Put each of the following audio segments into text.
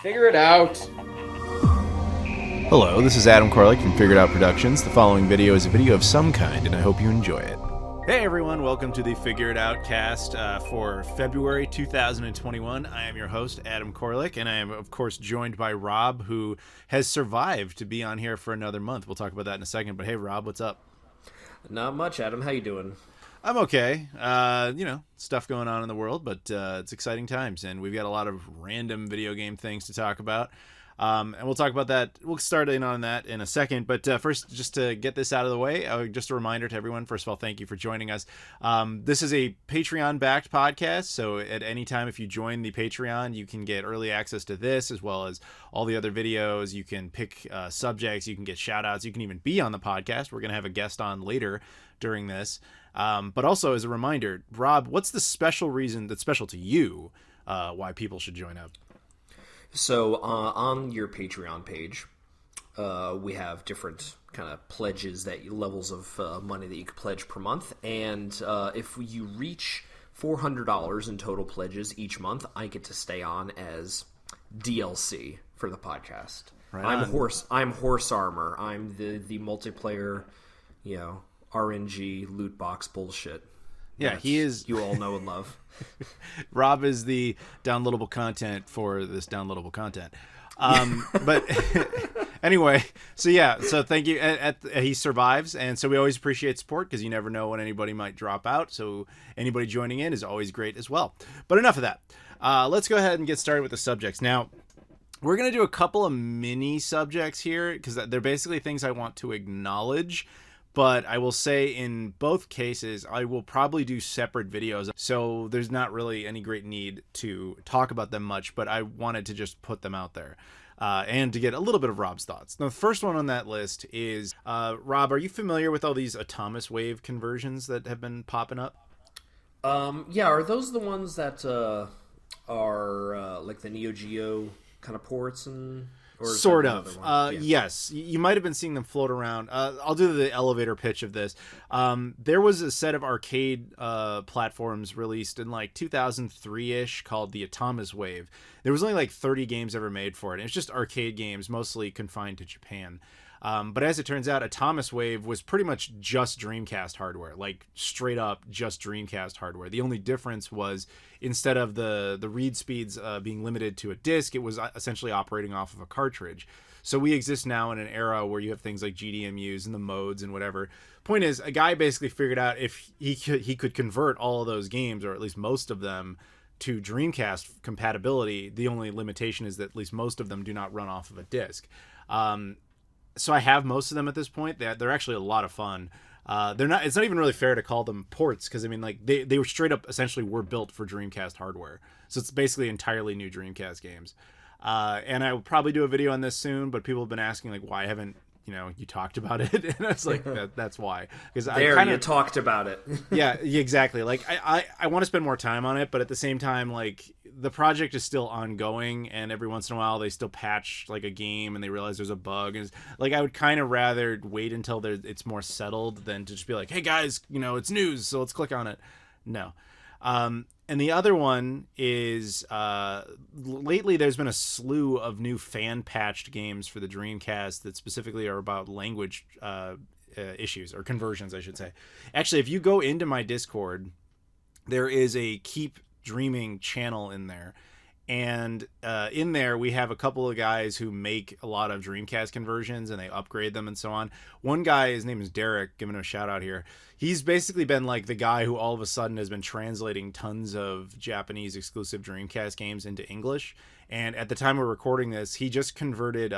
Figure it out. Hello, this is Adam Koralik from Figured Out Productions. The following video is a video of some kind, and I hope you enjoy it. Hey everyone, welcome to the FigureItOutcast for February 2021. I am your host, Adam Koralik, and I am, of course, joined by Rob, who has survived to be on here for another month. We'll talk about that in a second, but hey, Rob, what's up? Not much, Adam. How you doing? I'm okay. Stuff going on in the world, but it's exciting times, and we've got a lot of random video game things to talk about. And we'll talk about that. We'll start in on that in a second. But first, just to get this out of the way, just a reminder to everyone, first of all, thank you for joining us. This is a Patreon-backed podcast, so at any time, if you join the Patreon, you can get early access to this, as well as all the other videos. You can pick subjects. You can get shout-outs. You can even be on the podcast. We're going to have a guest on later during this. But also, as a reminder, Rob, what's the special reason that's special to you why people should join up? So on your Patreon page, we have different kind of pledges, levels of money that you could pledge per month. And if you reach $400 in total pledges each month, I get to stay on as DLC for the podcast. Right I'm Horse Armor. I'm the multiplayer, RNG loot box bullshit. Yeah, he is. You all know and love. Rob is the downloadable content for this downloadable content. But anyway, so thank you. He survives, and so we always appreciate support because you never know when anybody might drop out. So anybody joining in is always great as well. But enough of that. Let's go ahead and get started with the subjects. Now, we're going to do a couple of mini subjects here because they're basically things I want to acknowledge. But I will say in both cases, I will probably do separate videos. So there's not really any great need to talk about them much, but I wanted to just put them out there and to get a little bit of Rob's thoughts. Now, the first one on that list is, Rob, are you familiar with all these Atomic Wave conversions that have been popping up? Yeah, are those the ones that are like the Neo Geo kind of ports and... Sort of. Yes. You might have been seeing them float around. I'll do the elevator pitch of this. There was a set of arcade platforms released in like 2003-ish called the Atomic Wave. There was only like 30 games ever made for it. It's just arcade games, mostly confined to Japan. But as it turns out, Atomic Wave was pretty much just Dreamcast hardware, like straight up just Dreamcast hardware. The only difference was instead of the read speeds being limited to a disc, it was essentially operating off of a cartridge. So we exist now in an era where you have things like GDMUs and the modes and whatever. Point is, a guy basically figured out if he could convert all of those games, or at least most of them, to Dreamcast compatibility. The only limitation is that at least most of them do not run off of a disc. So I have most of them at this point. They're actually a lot of fun. They're not. It's not even really fair to call them ports because I mean, like they were straight up essentially were built for Dreamcast hardware. So it's basically entirely new Dreamcast games. And I will probably do a video on this soon. But people have been asking like, why haven't you talked about it? And I was like, that's why. Because you talked about it. Yeah, exactly. Like I want to spend more time on it, but at the same time, like the project is still ongoing, and every once in a while they still patch like a game and they realize there's a bug. And like I would kind of rather wait until it's more settled than to just be like, hey guys, it's news, so let's click on it. No. And the other one is lately there's been a slew of new fan-patched games for the Dreamcast that specifically are about language issues, or conversions, I should say. Actually, if you go into my Discord, there is a Keep Dreaming channel in there. And in there, we have a couple of guys who make a lot of Dreamcast conversions and they upgrade them and so on. One guy, his name is Derek, giving him a shout out here. He's basically been like the guy who all of a sudden has been translating tons of Japanese exclusive Dreamcast games into English. And at the time we're recording this, he just converted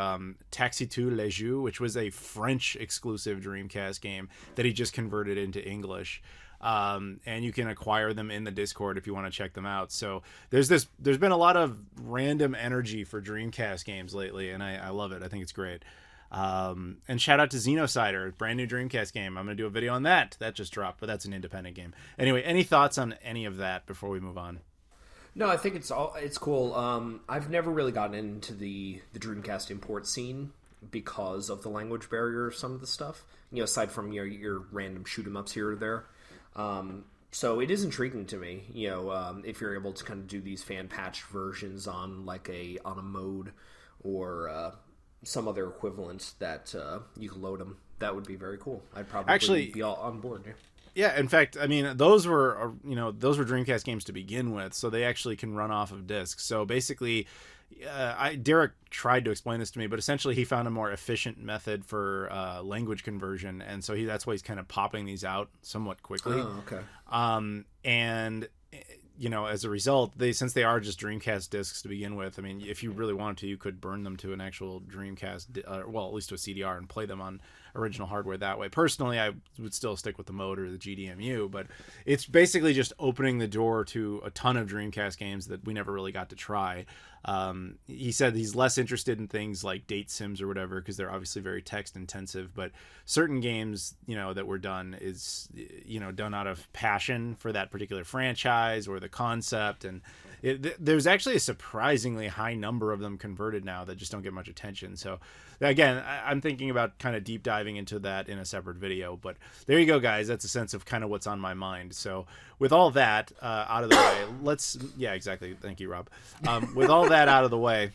Taxi 2 Les Jeux, which was a French exclusive Dreamcast game that he just converted into English. And you can acquire them in the Discord if you want to check them out. So there's been a lot of random energy for Dreamcast games lately, and I love it. I think it's great. And shout out to Xenocider, brand new Dreamcast game. I'm going to do a video on that. That just dropped, but that's an independent game. Anyway, any thoughts on any of that before we move on? No, I think it's cool. I've never really gotten into the Dreamcast import scene because of the language barrier of some of the stuff. Aside from your random shoot 'em ups here or there. So it is intriguing to me, if you're able to kind of do these fan patch versions on on a mode or some other equivalent that you can load them. That would be very cool. I'd probably be all on board. Yeah. Yeah, in fact, I mean, those were Dreamcast games to begin with, so they actually can run off of discs. So basically, Derek tried to explain this to me, but essentially he found a more efficient method for language conversion, and so that's why he's kind of popping these out somewhat quickly. Oh, okay. And as a result, since they are just Dreamcast discs to begin with, I mean, if you really wanted to, you could burn them to an actual Dreamcast, at least to a CDR, and play them on original hardware that way. Personally, I would still stick with the mode or the GDMU, but it's basically just opening the door to a ton of Dreamcast games that we never really got to try. He said he's less interested in things like date sims or whatever, because they're obviously very text intensive, but certain games, that were done is, done out of passion for that particular franchise or the concept. And there's actually a surprisingly high number of them converted now that just don't get much attention. So again, I'm thinking about kind of deep diving into that in a separate video, but there you go, guys. That's a sense of kind of what's on my mind. So with all that out of the way, yeah, exactly. Thank you, Rob. With all that out of the way,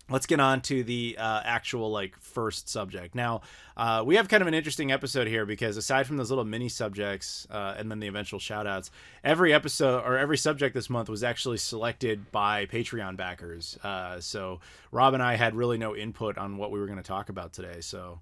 let's get on to the actual first subject. Now, we have kind of an interesting episode here because aside from those little mini subjects and then the eventual shout outs, every episode or every subject this month was actually selected by Patreon backers. So Rob and I had really no input on what we were going to talk about today. So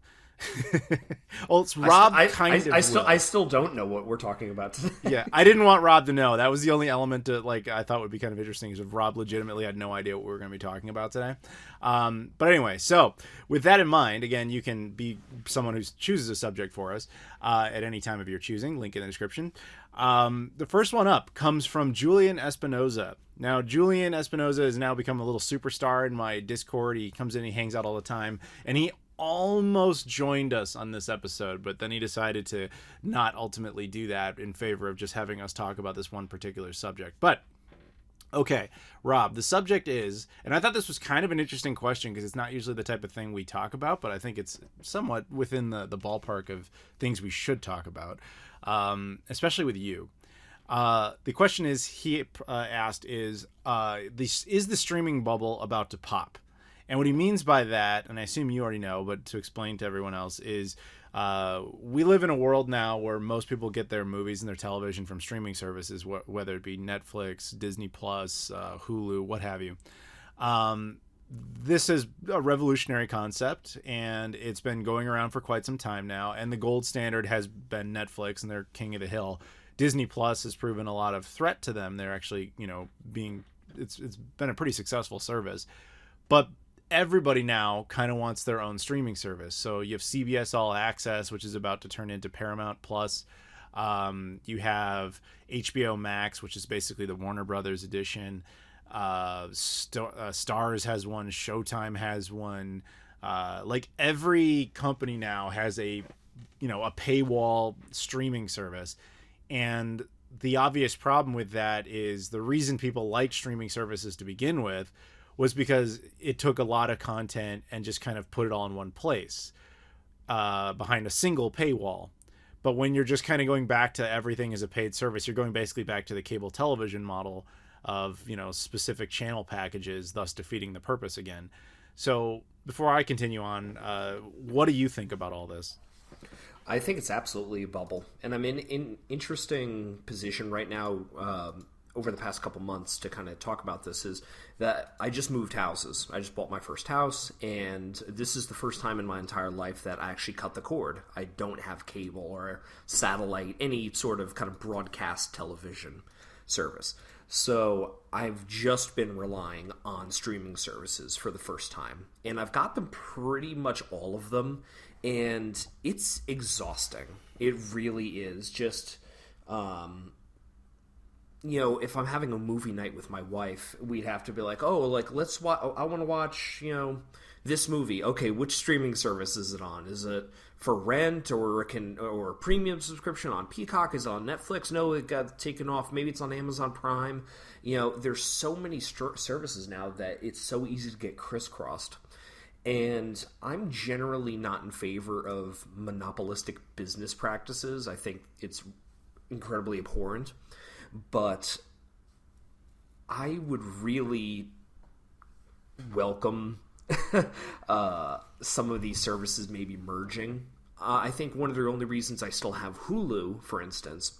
well, it's Rob. I still don't know what we're talking about today. Yeah, I didn't want Rob to know. That was the only element that I thought would be kind of interesting, is if Rob legitimately had no idea what we were going to be talking about today. But anyway, so with that in mind, again, you can be someone who chooses a subject for us at any time of your choosing. Link in the description. The first one up comes from Julian Espinoza. Now, Julian Espinoza has now become a little superstar in my Discord. He comes in, he hangs out all the time, and he almost joined us on this episode, but then he decided to not ultimately do that in favor of just having us talk about this one particular subject. But okay, Rob, the subject is, and I thought this was kind of an interesting question because it's not usually the type of thing we talk about, but I think it's somewhat within the ballpark of things we should talk about, especially with you. The question is, he asked, is the streaming bubble about to pop? And what he means by that, and I assume you already know, but to explain to everyone else, is we live in a world now where most people get their movies and their television from streaming services, whether it be Netflix, Disney Plus, Hulu, what have you. This is a revolutionary concept, and it's been going around for quite some time now. And the gold standard has been Netflix, and they're king of the hill. Disney Plus has proven a lot of threat to them. They're actually, it's been a pretty successful service, but everybody now kind of wants their own streaming service. So you have CBS All Access, which is about to turn into Paramount Plus. You have HBO Max, which is basically the Warner Brothers edition. Starz has one. Showtime has one. Every company now has a paywall streaming service. And the obvious problem with that is the reason people like streaming services to begin with was because it took a lot of content and just kind of put it all in one place behind a single paywall. But when you're just kind of going back to everything as a paid service, you're going basically back to the cable television model of, specific channel packages, thus defeating the purpose again. So before I continue on, what do you think about all this? I think it's absolutely a bubble. And I'm in an interesting position right now over the past couple months to kind of talk about this, is that I just moved houses. I just bought my first house, and this is the first time in my entire life that I actually cut the cord. I don't have cable or satellite, any sort of kind of broadcast television service. So I've just been relying on streaming services for the first time, and I've got them pretty much all of them, and it's exhausting. It really is. Just if I'm having a movie night with my wife, we'd have to be like, let's watch. I want to watch, this movie. Okay, which streaming service is it on? Is it for rent or a premium subscription on Peacock? Is it on Netflix? No, it got taken off. Maybe it's on Amazon Prime. There's so many services now that it's so easy to get crisscrossed. And I'm generally not in favor of monopolistic business practices. I think it's incredibly abhorrent, but I would really welcome some of these services maybe merging. I think one of the only reasons I still have Hulu, for instance,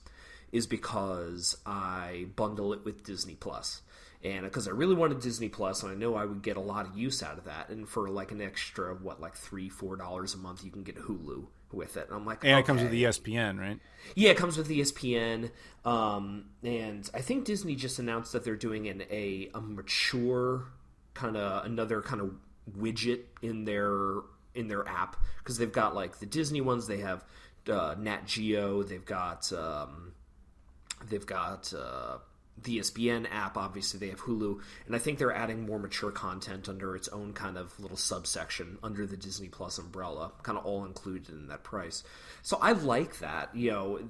is because I bundle it with Disney Plus. And because I really wanted Disney Plus, and I know I would get a lot of use out of that. And for like an extra, like $3-4 a month, you can get Hulu with it. And I'm like, and it comes with ESPN, right? Yeah, it comes with ESPN. And I think Disney just announced that they're doing a mature another kind of widget in their app, because they've got like the Disney ones. They have Nat Geo. They've got the ESPN app. Obviously they have Hulu, and I think they're adding more mature content under its own kind of little subsection under the Disney Plus umbrella, kind of all included in that price. So I like that.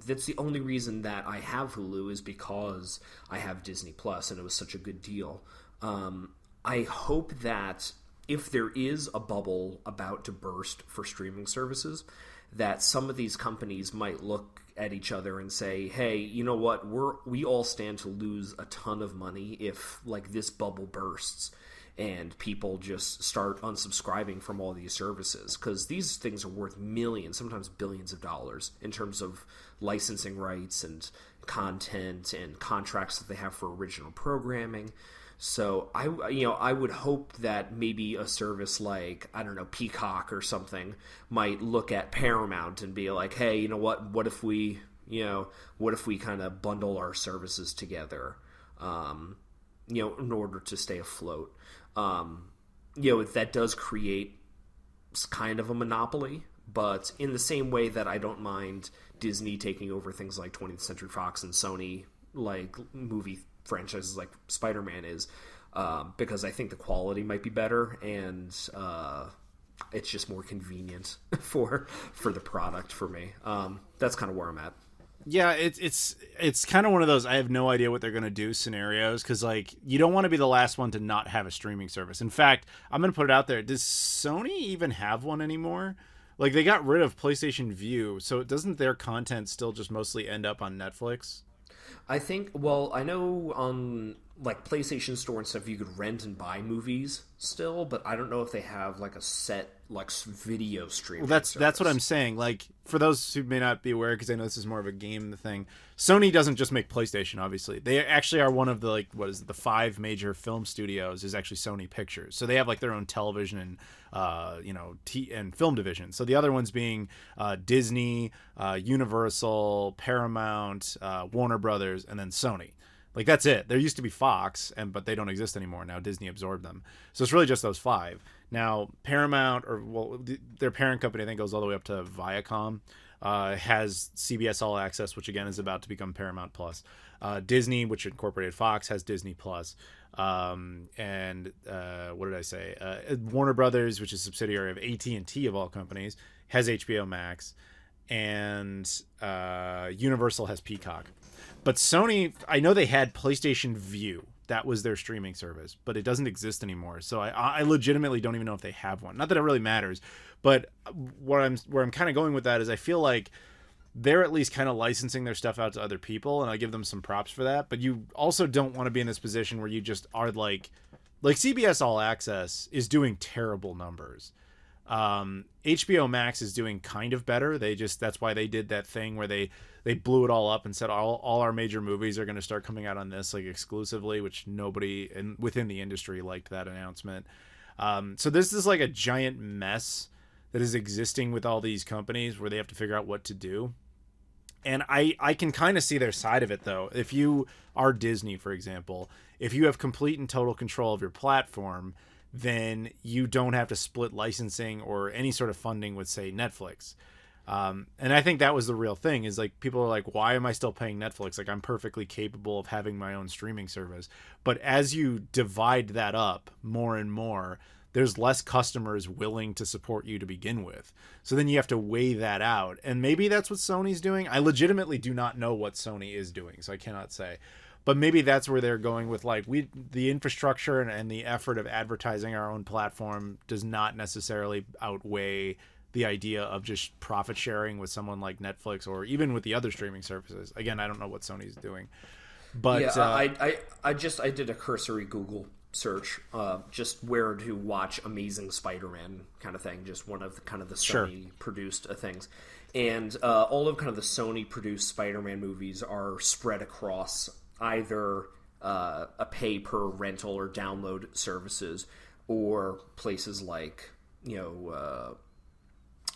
That's the only reason that I have Hulu, is because I have Disney Plus, and it was such a good deal. I hope that if there is a bubble about to burst for streaming services, that some of these companies might look at each other and say, hey, you know what, we all stand to lose a ton of money if like this bubble bursts and people just start unsubscribing from all these services, because these things are worth millions, sometimes billions of dollars in terms of licensing rights and content and contracts that they have for original programming. So I would hope that maybe a service like, I don't know, Peacock or something might look at Paramount and be like, hey, you know what if we kind of bundle our services together, in order to stay afloat. That does create kind of a monopoly, but in the same way that I don't mind Disney taking over things like 20th Century Fox and Sony, like movie franchises like Spider-Man is, because I think the quality might be better, and it's just more convenient for the product for me. That's kind of where I'm at. Yeah, it's kind of one of those I have no idea what they're going to do scenarios, because like you don't want to be the last one to not have a streaming service. In fact, I'm going to put it out there. Does Sony even have one anymore? Like, they got rid of PlayStation View, so doesn't their content still just mostly end up on Netflix? I think, well, I know on like PlayStation Store and stuff, you could rent and buy movies still, but I don't know if they have like a set like video streaming. Well, that's what I'm saying. Like, for those who may not be aware, because I know this is more of a game thing, Sony doesn't just make PlayStation. Obviously, they actually are one of the like the 5 major film studios is actually Sony Pictures. So they have like their own television and and film division. So the other ones being Disney, Universal, Paramount, Warner Brothers, and then Sony. Like, that's it. There used to be Fox, but they don't exist anymore. Now Disney absorbed them. So it's really just those 5. Now, Paramount, their parent company, I think, goes all the way up to Viacom, has CBS All Access, which, again, is about to become Paramount Plus. Disney, which incorporated Fox, has Disney Plus. What did I say? Warner Brothers, which is a subsidiary of AT&T, of all companies, has HBO Max. And Universal has Peacock. But Sony, I know they had PlayStation View. That was their streaming service, but it doesn't exist anymore. So I legitimately don't even know if they have one. Not that it really matters, but where I'm kind of going with that is I feel like they're at least kind of licensing their stuff out to other people, and I give them some props for that. But you also don't want to be in this position where you just are like CBS All Access is doing terrible numbers. HBO Max is doing kind of better. That's why they did that thing where they blew it all up and said all our major movies are going to start coming out on this like exclusively, which nobody within the industry liked that announcement. So this is like a giant mess that is existing with all these companies where they have to figure out what to do. And I can kind of see their side of it, though. If you are Disney, for example, if you have complete and total control of your platform, then you don't have to split licensing or any sort of funding with, say, Netflix. And I think that was the real thing, is like people are like, why am I still paying Netflix? Like, I'm perfectly capable of having my own streaming service. But as you divide that up more and more, there's less customers willing to support you to begin with. So then you have to weigh that out. And maybe that's what Sony's doing. I legitimately do not know what Sony is doing, so I cannot say. But maybe that's where they're going with, like, the infrastructure and the effort of advertising our own platform does not necessarily outweigh the idea of just profit sharing with someone like Netflix or even with the other streaming services. Again, I don't know what Sony's doing, but yeah, I did a cursory Google search, just where to watch Amazing Spider-Man kind of thing, just one of the kind of the Sony produced things, and all of kind of the Sony produced Spider-Man movies are spread across either a pay per rental or download services, or places like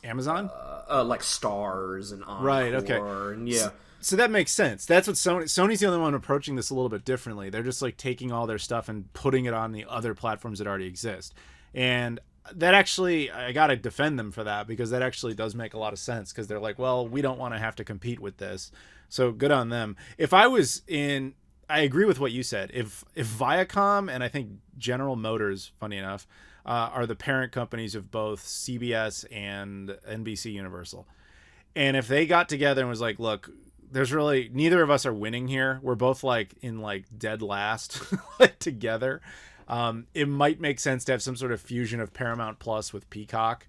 Amazon, like Stars and Encore, right? Okay, and yeah. So that makes sense. That's what Sony's the only one approaching this a little bit differently. They're just like taking all their stuff and putting it on the other platforms that already exist. And that actually, I got to defend them for that, because that actually does make a lot of sense, because they're like, well, we don't want to have to compete with this. So good on them. If I was in, I agree with what you said. If Viacom and I think General Motors, funny enough, are the parent companies of both CBS and NBC Universal. And if they got together and was like, look, there's really neither of us are winning here. We're both like in like dead last together. It might make sense to have some sort of fusion of Paramount Plus with Peacock.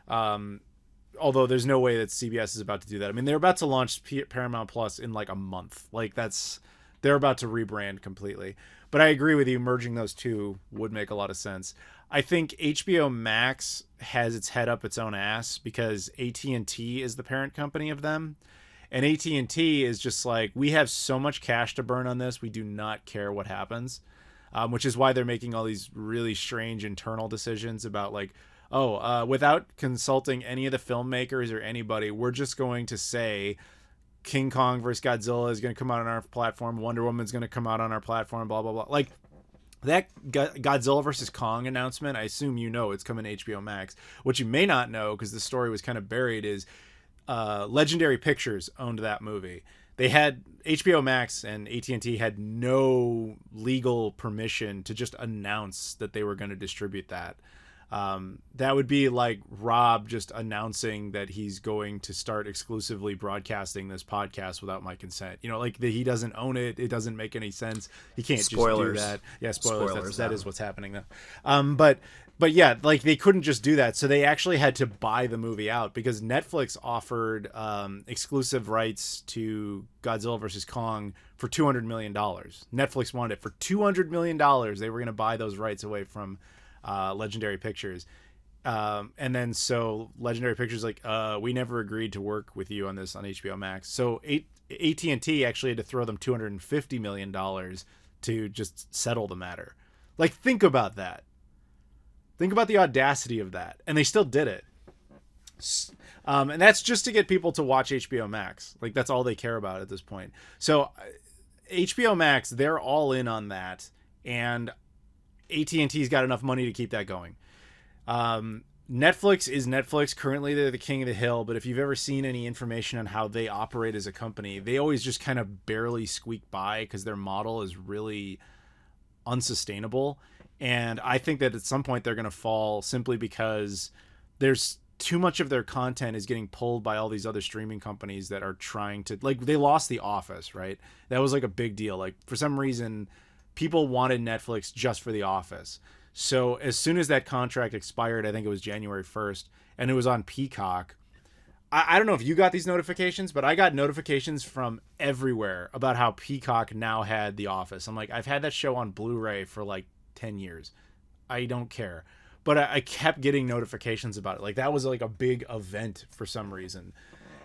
Although there's no way that CBS is about to do that. I mean, they're about to launch Paramount Plus in like a month. Like they're about to rebrand completely. But I agree with you. Merging those two would make a lot of sense. I think HBO Max has its head up its own ass, because AT&T is the parent company of them. And AT&T is just like, we have so much cash to burn on this, we do not care what happens, which is why they're making all these really strange internal decisions about like, without consulting any of the filmmakers or anybody, we're just going to say King Kong versus Godzilla is going to come out on our platform, Wonder Woman's going to come out on our platform, blah, blah, blah. Like, that Godzilla versus Kong announcement, I assume it's coming to HBO Max. What you may not know, because the story was kind of buried, is Legendary Pictures owned that movie. They had HBO Max and AT&T had no legal permission to just announce that they were going to distribute that. That would be like Rob just announcing that he's going to start exclusively broadcasting this podcast without my consent. Like he doesn't own it. It doesn't make any sense. He can't Spoilers. Just do that. Yeah, spoilers. That is what's happening though. But yeah, like they couldn't just do that. So they actually had to buy the movie out, because Netflix offered exclusive rights to Godzilla vs. Kong for $200 million. Netflix wanted it for $200 million. They were going to buy those rights away from Legendary Pictures. And then so Legendary Pictures like, we never agreed to work with you on this on HBO Max. So AT&T actually had to throw them $250 million to just settle the matter. Like, think about that. Think about the audacity of that. And they still did it. And that's just to get people to watch HBO Max. Like, that's all they care about at this point. So HBO Max, they're all in on that. And AT&T's got enough money to keep that going. Netflix is Netflix. Currently, they're the king of the hill. But if you've ever seen any information on how they operate as a company, they always just kind of barely squeak by, because their model is really unsustainable. And I think that at some point they're going to fall, simply because there's too much of their content is getting pulled by all these other streaming companies that are trying to, like, they lost The Office, right? That was like a big deal. Like, for some reason, people wanted Netflix just for The Office. So as soon as that contract expired, I think it was January 1st, and it was on Peacock. I don't know if you got these notifications, but I got notifications from everywhere about how Peacock now had The Office. I'm like, I've had that show on Blu-ray for like 10 years. I don't care. But I kept getting notifications about it. Like, that was like a big event for some reason.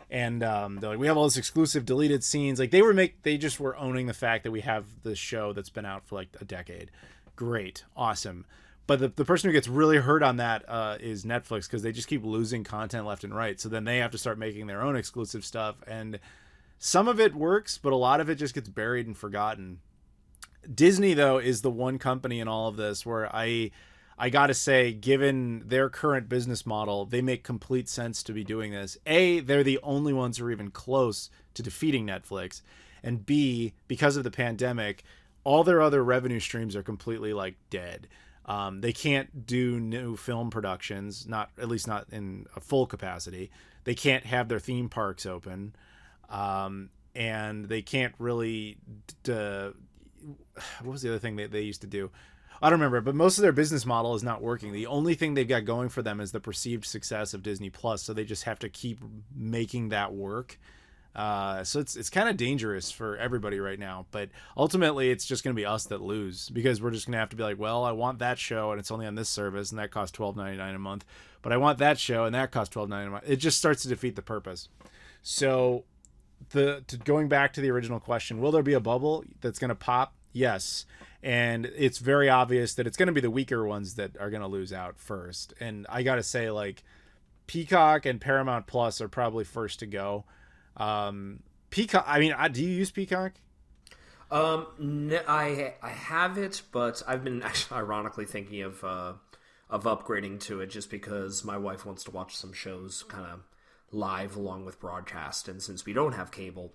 And they're like, we have all this exclusive deleted scenes. Like, they just were owning the fact that we have this show that's been out for like a decade. Great. Awesome. But the person who gets really hurt on that is Netflix, because they just keep losing content left and right. So then they have to start making their own exclusive stuff. And some of it works, but a lot of it just gets buried and forgotten. Disney, though, is the one company in all of this where I got to say, given their current business model, they make complete sense to be doing this. A, they're the only ones who are even close to defeating Netflix. And B, because of the pandemic, all their other revenue streams are completely like dead. They can't do new film productions, at least not in a full capacity. They can't have their theme parks open. And they can't really what was the other thing they used to do? I don't remember, but most of their business model is not working. The only thing they've got going for them is the perceived success of Disney Plus, so they just have to keep making that work. So it's kind of dangerous for everybody right now, but ultimately it's just going to be us that lose, because we're just going to have to be like, well, I want that show and it's only on this service and that costs $12.99 a month, but I want that show and that costs $12.99 a month. It just starts to defeat the purpose. So going back to the original question, will there be a bubble that's going to pop? Yes. And it's very obvious that it's going to be the weaker ones that are going to lose out first. And I got to say, like, Peacock and Paramount Plus are probably first to go. Peacock, I mean, do you use Peacock? No, I have it, but I've been actually ironically thinking of upgrading to it just because my wife wants to watch some shows kind of live along with broadcast. And since we don't have cable,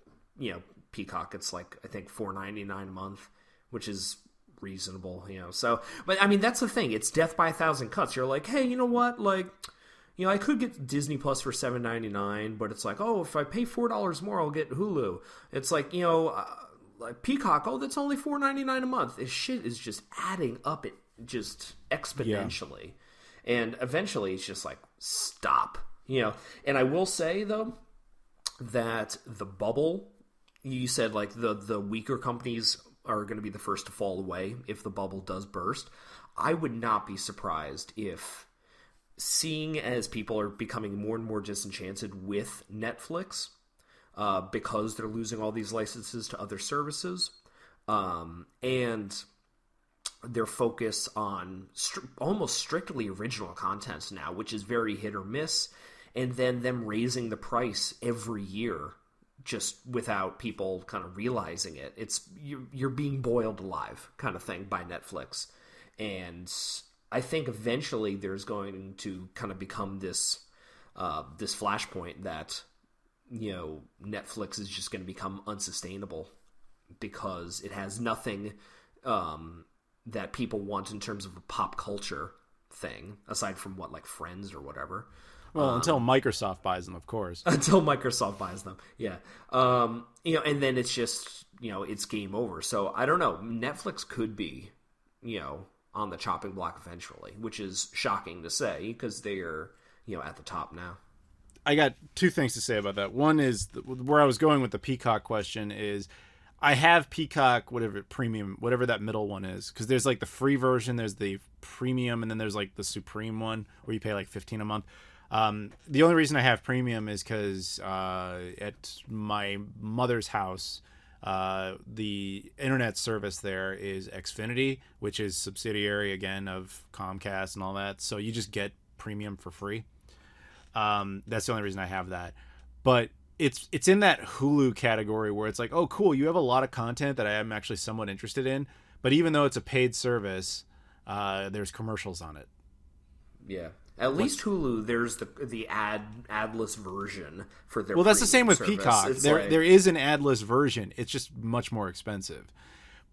Peacock, it's like, I think $4.99 a month, which is reasonable, so, but I mean, that's the thing. It's death by a thousand cuts. You're like, hey, you know what? Like, I could get Disney Plus for $7.99, but it's like, oh, if I pay $4 more, I'll get Hulu. It's like, like Peacock, oh, that's only $4.99 a month. This shit is just adding up, it just exponentially. Yeah. And eventually it's just like, stop, And I will say, though, that the bubble, you said like the weaker companies are going to be the first to fall away if the bubble does burst. I would not be surprised if, seeing as people are becoming more and more disenchanted with Netflix because they're losing all these licenses to other services, and their focus on almost strictly original content now, which is very hit or miss, and then them raising the price every year just without people kind of realizing it. It's you're being boiled alive kind of thing by Netflix. And I think eventually there's going to kind of become this flashpoint that, Netflix is just going to become unsustainable because it has nothing that people want in terms of a pop culture thing, aside from like Friends or whatever. Well, until Microsoft buys them, of course. Until Microsoft buys them, yeah. And then it's just, it's game over. So I don't know. Netflix could be, on the chopping block eventually, which is shocking to say because they are, at the top now. I got two things to say about that. One is where I was going with the Peacock question is I have Peacock, premium, whatever that middle one is, because there's like the free version, there's the premium, and then there's like the supreme one where you pay like $15 a month. The only reason I have premium is because at my mother's house, the internet service there is Xfinity, which is subsidiary again of Comcast and all that. So you just get premium for free. That's the only reason I have that. But it's in that Hulu category where it's like, oh, cool, you have a lot of content that I am actually somewhat interested in. But even though it's a paid service, there's commercials on it. Yeah. At least Hulu, there's the adless version for their. Well, that's the same with service. Peacock. There is an adless version. It's just much more expensive.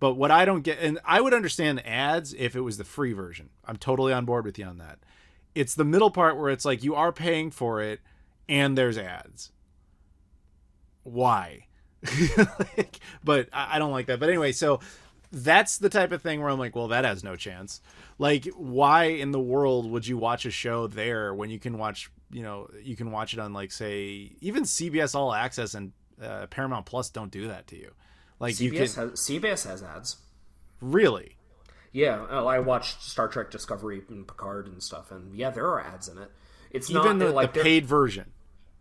But what I don't get, and I would understand ads if it was the free version. I'm totally on board with you on that. It's the middle part where it's like you are paying for it, and there's ads. Why? But I don't like that. But anyway, so that's the type of thing where I'm like, well, that has no chance. Like, why in the world would you watch a show there when you can watch, you can watch it on, like, say, even CBS All Access and Paramount Plus don't do that to you. Like, CBS has ads. Really? Yeah, I watched Star Trek Discovery and Picard and stuff, and yeah, there are ads in it. It's even not the paid version.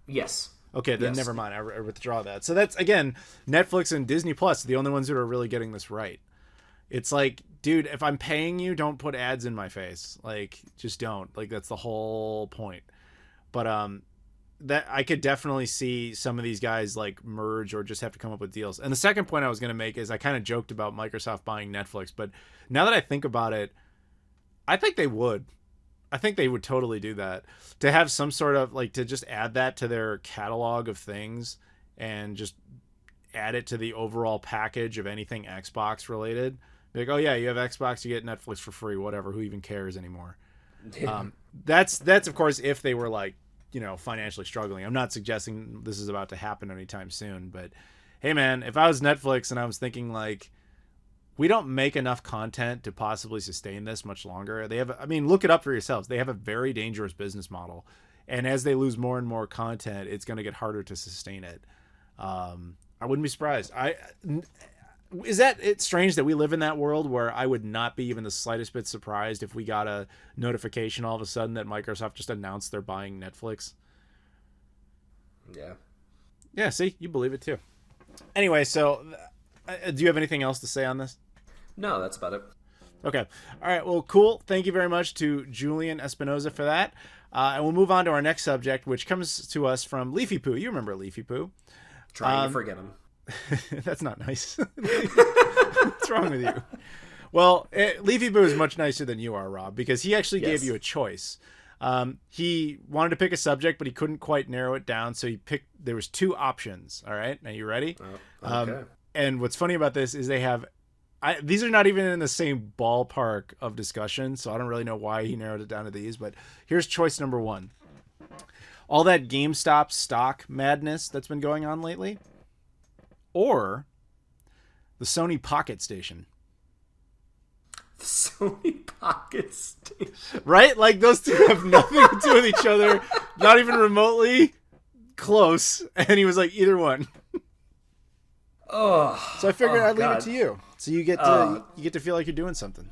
Yes. Okay, then never mind. I withdraw that. So that's, again, Netflix and Disney Plus, the only ones that are really getting this right. It's like, dude, if I'm paying you, don't put ads in my face. Like, just don't. Like, that's the whole point. But that I could definitely see some of these guys like merge or just have to come up with deals. And the second point I was going to make is I kind of joked about Microsoft buying Netflix, but now that I think about it, I think they would. I think they would totally do that. To have some sort of, like, to just add that to their catalog of things and just add it to the overall package of anything Xbox related. Like, oh yeah, you have Xbox, you get Netflix for free, whatever. Who even cares anymore? Yeah. That's of course if they were like, financially struggling. I'm not suggesting this is about to happen anytime soon, but hey man, if I was Netflix and I was thinking like, we don't make enough content to possibly sustain this much longer. They have, I mean, look it up for yourselves. They have a very dangerous business model. And as they lose more and more content, it's going to get harder to sustain it. I wouldn't be surprised. Is that it's strange that we live in that world where I would not be even the slightest bit surprised if we got a notification all of a sudden that Microsoft just announced they're buying Netflix? Yeah. Yeah, see, you believe it too. Anyway, so do you have anything else to say on this? No, that's about it. Okay. All right. Well, cool. Thank you very much to Julian Espinoza for that. And we'll move on to our next subject, which comes to us from Leafy Poo. You remember Leafy Poo. Trying to forget him. That's not nice. What's wrong with you? Well, Leafy Poo is much nicer than you are, Rob, because he actually gave you a choice. He wanted to pick a subject, but he couldn't quite narrow it down, so he picked. There was 2 options. All right. Now, you ready? Okay. And what's funny about this is they have... these are not even in the same ballpark of discussion, so I don't really know why he narrowed it down to these, but here's choice number 1. All that GameStop stock madness that's been going on lately, or the Sony PocketStation. The Sony PocketStation. Right? Like, those two have nothing to do with each other, not even remotely close, and he was like, either one. Oh, so I figured I'd leave it to you. So you get to feel like you're doing something.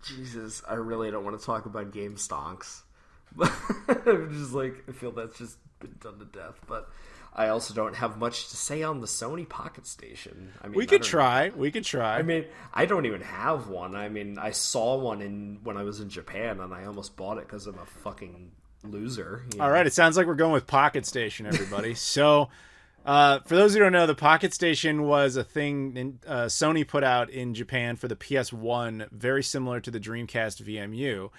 Jesus, I really don't want to talk about game stonks. I'm just like, I feel that's just been done to death. But I also don't have much to say on the Sony PocketStation. I mean, we could try. I mean, I don't even have one. I mean, I saw one when I was in Japan, and I almost bought it because I'm a fucking loser. All right, it sounds like we're going with PocketStation, everybody. So... for those who don't know, the PocketStation was a thing Sony put out in Japan for the PS1, very similar to the Dreamcast VMU.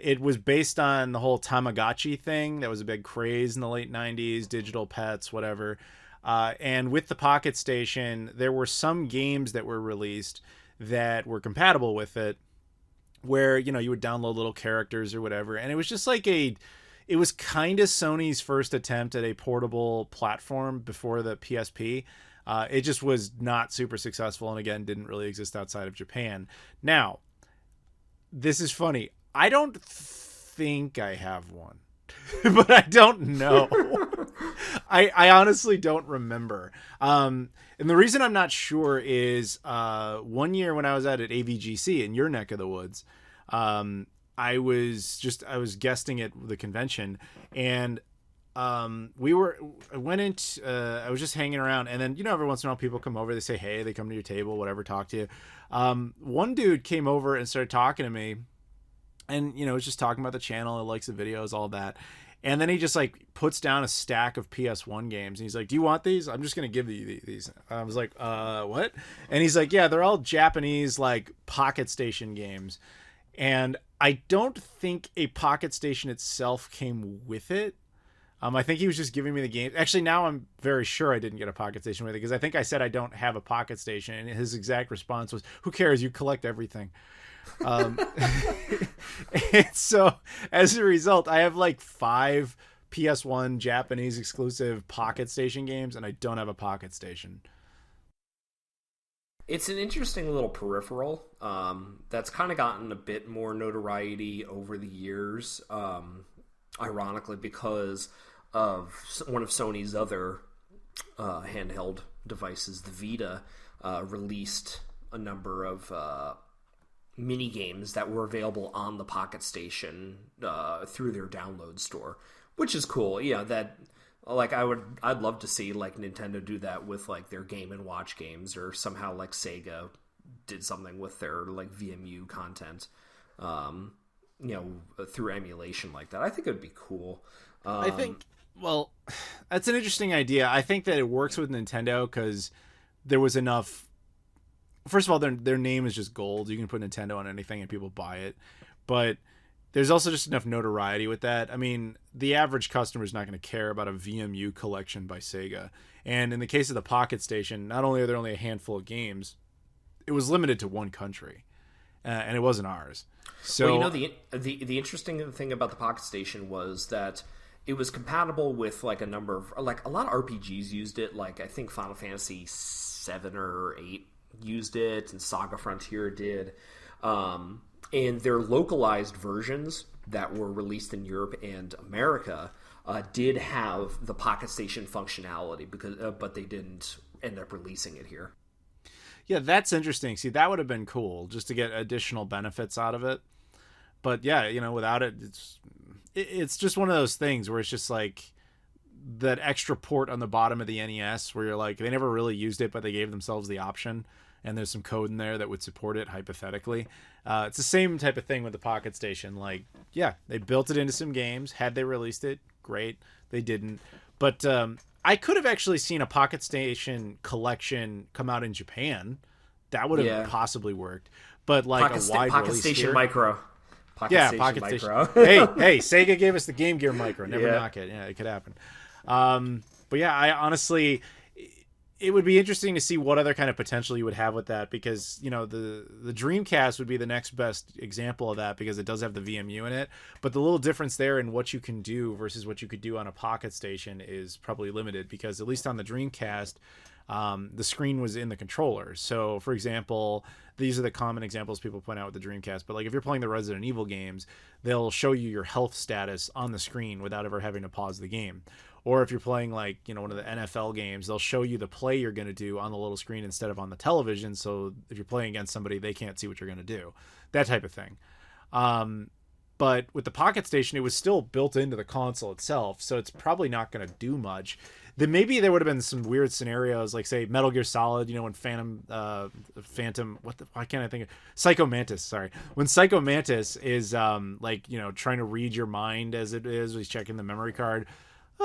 It was based on the whole Tamagotchi thing that was a big craze in the late 90s, digital pets, whatever. And with the PocketStation, there were some games that were released that were compatible with it, where, you know, you would download little characters or whatever. And it was just like it was kind of Sony's first attempt at a portable platform before the PSP. It just was not super successful, and again, didn't really exist outside of Japan. Now, this is funny. I don't think I have one, but I don't know. I honestly don't remember. And the reason I'm not sure is one year when I was at AVGC in your neck of the woods, I was guesting at the convention, and I was just hanging around, and then, you know, every once in a while people come over, they say, hey, they come to your table, whatever, talk to you. One dude came over and started talking to me, and, you know, was just talking about the channel, he likes the videos, all that. And then he just like puts down a stack of PS1 games, and he's like, do you want these? I'm just going to give you these. I was like, what? And he's like, yeah, they're all Japanese, like, PocketStation games. And I don't think a PocketStation itself came with it. I think he was just giving me the game. Actually, now I'm very sure I didn't get a PocketStation with it, because I think I said I don't have a PocketStation, and his exact response was, who cares? You collect everything. And so as a result, I have like 5 PS1 Japanese exclusive PocketStation games, and I don't have a PocketStation. It's an interesting little peripheral that's kind of gotten a bit more notoriety over the years, ironically, because of one of Sony's other handheld devices, the Vita, released a number of mini games that were available on the PocketStation through their download store, which is cool. Yeah, that... Like, I'd love to see, like, Nintendo do that with, like, their Game & Watch games, or somehow, like, Sega did something with their, like, VMU content, you know, through emulation like that. I think it would be cool. I think, well, that's an interesting idea. I think that it works with Nintendo because there was enough... First of all, their name is just gold. You can put Nintendo on anything and people buy it. But... there's also just enough notoriety with that. I mean, the average customer is not going to care about a VMU collection by Sega. And in the case of the PocketStation, not only are there only a handful of games, it was limited to one country, and it wasn't ours. So, well, you know, the interesting thing about the PocketStation was that it was compatible with like a number of, like, a lot of RPGs used it. Like, I think Final Fantasy 7 or 8 used it, and Saga Frontier did. And their localized versions that were released in Europe and America did have the PocketStation functionality, but they didn't end up releasing it here. Yeah, that's interesting. See, that would have been cool just to get additional benefits out of it. But yeah, without it, it's just one of those things where it's just like that extra port on the bottom of the NES where you're like, they never really used it, but they gave themselves the option. And there's some code in there that would support it hypothetically. It's the same type of thing with the PocketStation. Like, yeah, they built it into some games. Had they released it, great. They didn't. But I could have actually seen a PocketStation collection come out in Japan. That would have possibly worked. But like a wide release here. PocketStation Micro. PocketStation Micro. hey, Sega gave us the Game Gear Micro. Never knock it. Yeah, it could happen. But yeah, I honestly, it would be interesting to see what other kind of potential you would have with that, because the Dreamcast would be the next best example of that, because it does have the VMU in it, but the little difference there in what you can do versus what you could do on a PocketStation is probably limited, because at least on the Dreamcast, the screen was in the controller. So for example, these are the common examples people point out with the Dreamcast, but like if you're playing the Resident Evil games, they'll show you your health status on the screen without ever having to pause the game. Or if you're playing like, one of the NFL games, they'll show you the play you're going to do on the little screen instead of on the television. So if you're playing against somebody, they can't see what you're going to do. That type of thing. But with the PocketStation, it was still built into the console itself. So it's probably not going to do much. Then maybe there would have been some weird scenarios, like say Metal Gear Solid, when why can't I think of Psycho Mantis? Sorry. When Psycho Mantis is trying to read your mind as it is, he's checking the memory card.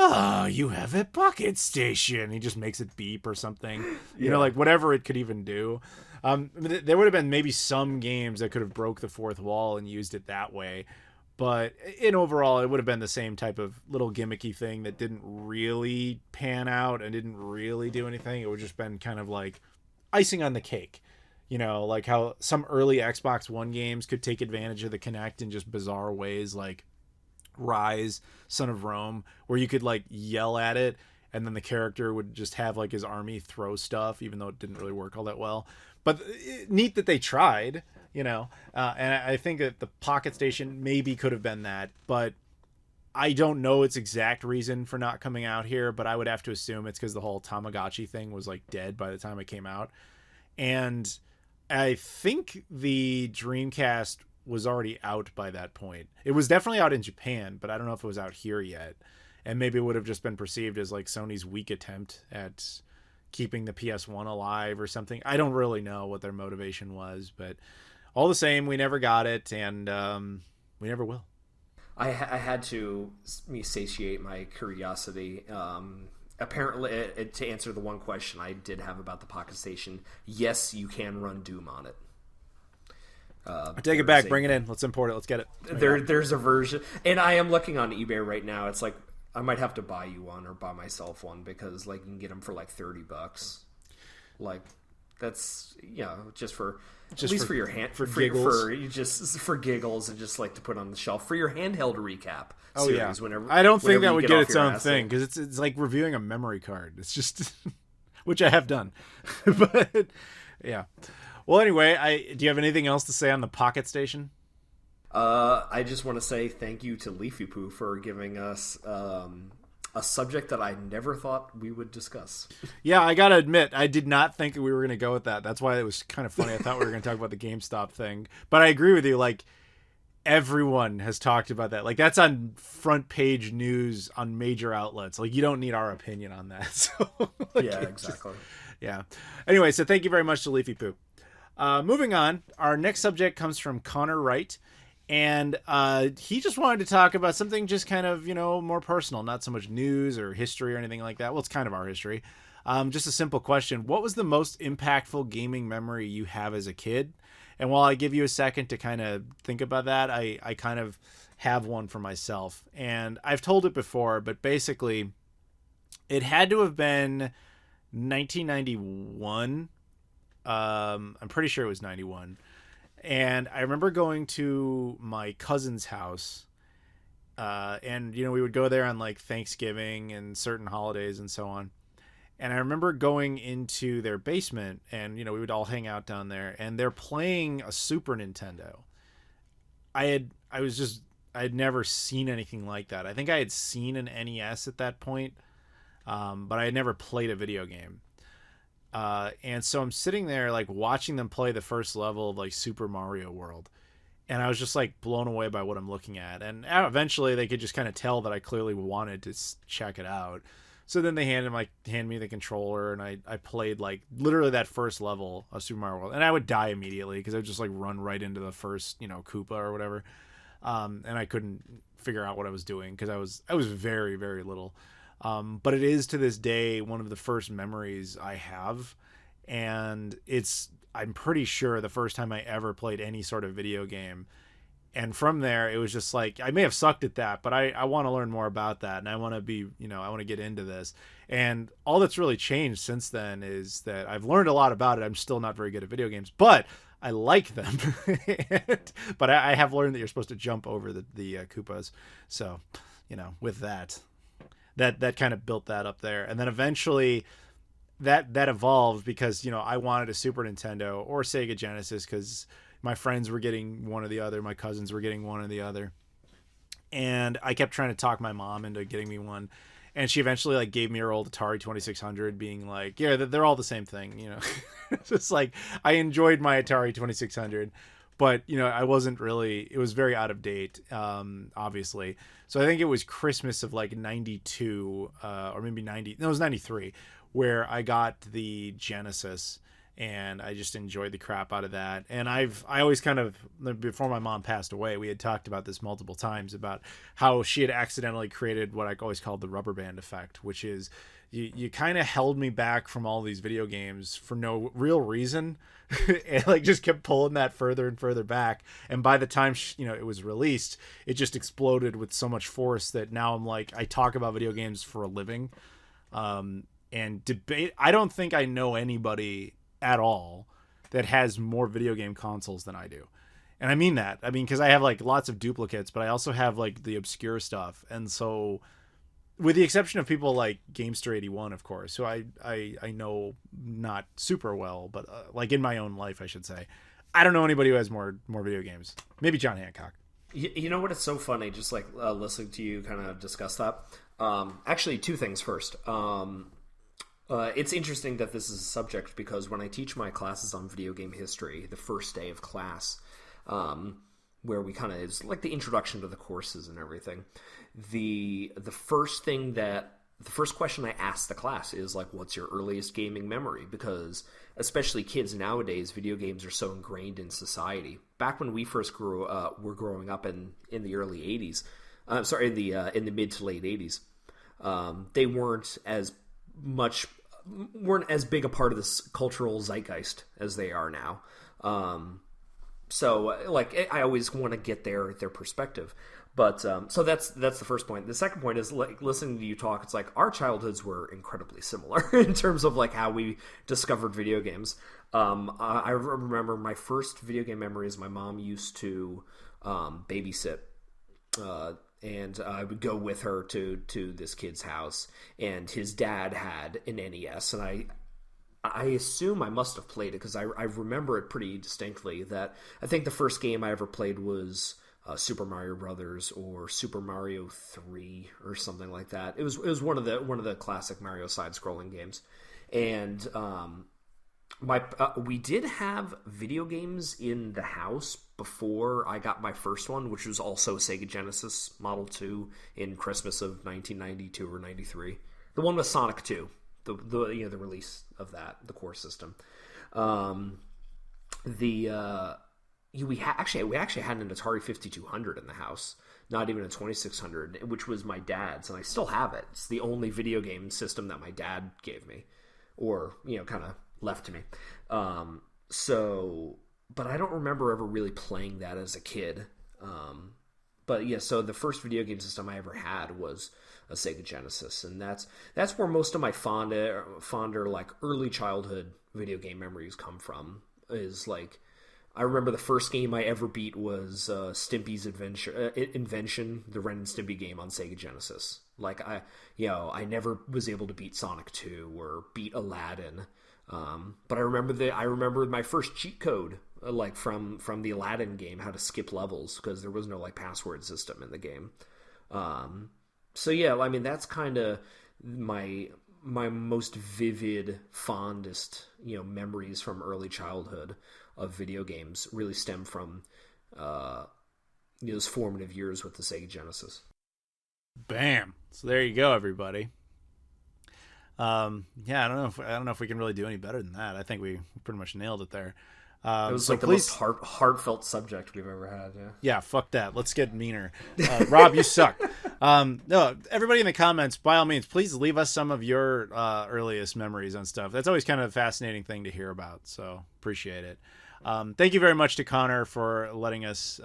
Oh, you have a PocketStation. He just makes it beep or something. Like whatever it could even do. There would have been maybe some games that could have broke the fourth wall and used it that way. But in overall, it would have been the same type of little gimmicky thing that didn't really pan out and didn't really do anything. It would just been kind of like icing on the cake. Like how some early Xbox One games could take advantage of the Kinect in just bizarre ways, like Rise, Son of Rome, where you could like yell at it and then the character would just have like his army throw stuff, even though it didn't really work all that well. But neat that they tried, and I think that the PocketStation maybe could have been that, but I don't know its exact reason for not coming out here, but I would have to assume it's because the whole Tamagotchi thing was like dead by the time it came out. And I think the Dreamcast was already out by that point. It was definitely out in Japan, but I don't know if it was out here yet. And maybe it would have just been perceived as like Sony's weak attempt at keeping the PS1 alive or something. I don't really know what their motivation was, but all the same, we never got it, and we never will. I had to satiate my curiosity. Apparently, to answer the one question I did have about the PocketStation, yes, you can run Doom on it. I take it back. Bring it in. Let's import it. Let's get it. There's a version, and I am looking on eBay right now. It's like I might have to buy you one or buy myself one, because like you can get them for like $30. Like that's just for your hand for giggles. For giggles, and just like to put on the shelf for your handheld recap. Oh yeah. I don't think that would get its own thing, because it's like reviewing a memory card. It's just which I have done, but yeah. Well, anyway, do you have anything else to say on the PocketStation? I just want to say thank you to Leafy Poo for giving us a subject that I never thought we would discuss. Yeah, I gotta admit, I did not think we were going to go with that. That's why it was kind of funny. I thought we were going to talk about the GameStop thing. But I agree with you, like, everyone has talked about that. Like, that's on front page news on major outlets. Like, you don't need our opinion on that. So, like, yeah, exactly. Yeah. Anyway, so thank you very much to Leafy Poo. Moving on, our next subject comes from Connor Wright, and he just wanted to talk about something just kind of, more personal, not so much news or history or anything like that. Well, it's kind of our history. Just a simple question. What was the most impactful gaming memory you have as a kid? And while I give you a second to kind of think about that, I kind of have one for myself. And I've told it before, but basically it had to have been 1991. I'm pretty sure it was 91. And I remember going to my cousin's house, and we would go there on like Thanksgiving and certain holidays and so on. And I remember going into their basement, and we would all hang out down there, and they're playing a Super Nintendo. I had never seen anything like that. I think I had seen an NES at that point, but I had never played a video game. And so I'm sitting there like watching them play the first level of like Super Mario World, and I was just like blown away by what I'm looking at. And eventually they could just kind of tell that I clearly wanted to check it out. So then they hand me the controller, and I played like literally that first level of Super Mario World, and I would die immediately because I would just like run right into the first Koopa or whatever, and I couldn't figure out what I was doing because I was very, very little. But it is to this day one of the first memories I have, and I'm pretty sure the first time I ever played any sort of video game. And from there, it was just like, I may have sucked at that, but I want to learn more about that. And I want to be, I want to get into this. And all that's really changed since then is that I've learned a lot about it. I'm still not very good at video games, but I like them. But I have learned that you're supposed to jump over the Koopas. So, with that kind of built that up there. And then eventually that evolved because, I wanted a Super Nintendo or Sega Genesis because my friends were getting one or the other. My cousins were getting one or the other. And I kept trying to talk my mom into getting me one. And she eventually like gave me her old Atari 2600, being like, yeah, they're all the same thing. It's just like, I enjoyed my Atari 2600, but I wasn't really, it was very out of date, obviously. So I think it was Christmas of like 92, or maybe it was 93, where I got the Genesis. And I just enjoyed the crap out of that. And I always kind of, before my mom passed away, we had talked about this multiple times about how she had accidentally created what I always called the rubber band effect, which is you kind of held me back from all these video games for no real reason. And like just kept pulling that further and further back. And by the time, it was released, it just exploded with so much force that now I'm like, I talk about video games for a living. And debate. I don't think I know anybody at all that has more video game consoles than I do. And I mean that. I mean, because I have like lots of duplicates, but I also have like the obscure stuff. And so, with the exception of people like Gamester81, of course, who I know not super well, but like in my own life, I should say, I don't know anybody who has more video games. Maybe John Hancock. You know what? It's so funny just like listening to you kind of discuss that. Actually, two things first. It's interesting that this is a subject because when I teach my classes on video game history, the first day of class, where we kind of, it's like the introduction to the courses and everything, the first question I ask the class is like, what's your earliest gaming memory? Because especially kids nowadays, video games are so ingrained in society. Back when we first were growing up in the early 80s, in the mid to late 80s, they weren't as big a part of this cultural zeitgeist as they are now. So like I always want to get their perspective. But so that's the first point. The second point is like listening to you talk, it's like our childhoods were incredibly similar in terms of like how we discovered video games. I remember my first video game memory is my mom used to babysit and I would go with her to this kid's house, and his dad had an NES, and I assume I must have played it because I remember it pretty distinctly. That I think the first game I ever played was Super Mario Brothers or Super Mario 3 or something like that. It was one of the classic Mario side-scrolling games, and we did have video games in the house before I got my first one, which was also a Sega Genesis Model 2 in Christmas of 1992 or 93. The one with Sonic 2, the release of that, the core system. We actually had an Atari 5200 in the house, not even a 2600, which was my dad's, and I still have it. It's the only video game system that my dad gave me, or kind of left to me. But I don't remember ever really playing that as a kid. But yeah, so the first video game system I ever had was a Sega Genesis, and that's where most of my fonder like early childhood video game memories come from. Is like, I remember the first game I ever beat was Stimpy's Invention, the Ren and Stimpy game on Sega Genesis. Like I never was able to beat Sonic 2 or beat Aladdin. But I remember my first cheat code, like from the Aladdin game, how to skip levels because there was no like password system in the game. So yeah, I mean that's kind of my most vivid, fondest memories from early childhood of video games really stem from those formative years with the Sega Genesis. Bam! So there you go, everybody. Yeah, I don't know if we can really do any better than that. I think we pretty much nailed it there. It was the most heartfelt subject we've ever had. Yeah, fuck that. Let's get meaner. Rob, you suck. No, everybody in the comments, by all means, please leave us some of your earliest memories on stuff. That's always kind of a fascinating thing to hear about. So appreciate it. Thank you very much to Connor for letting us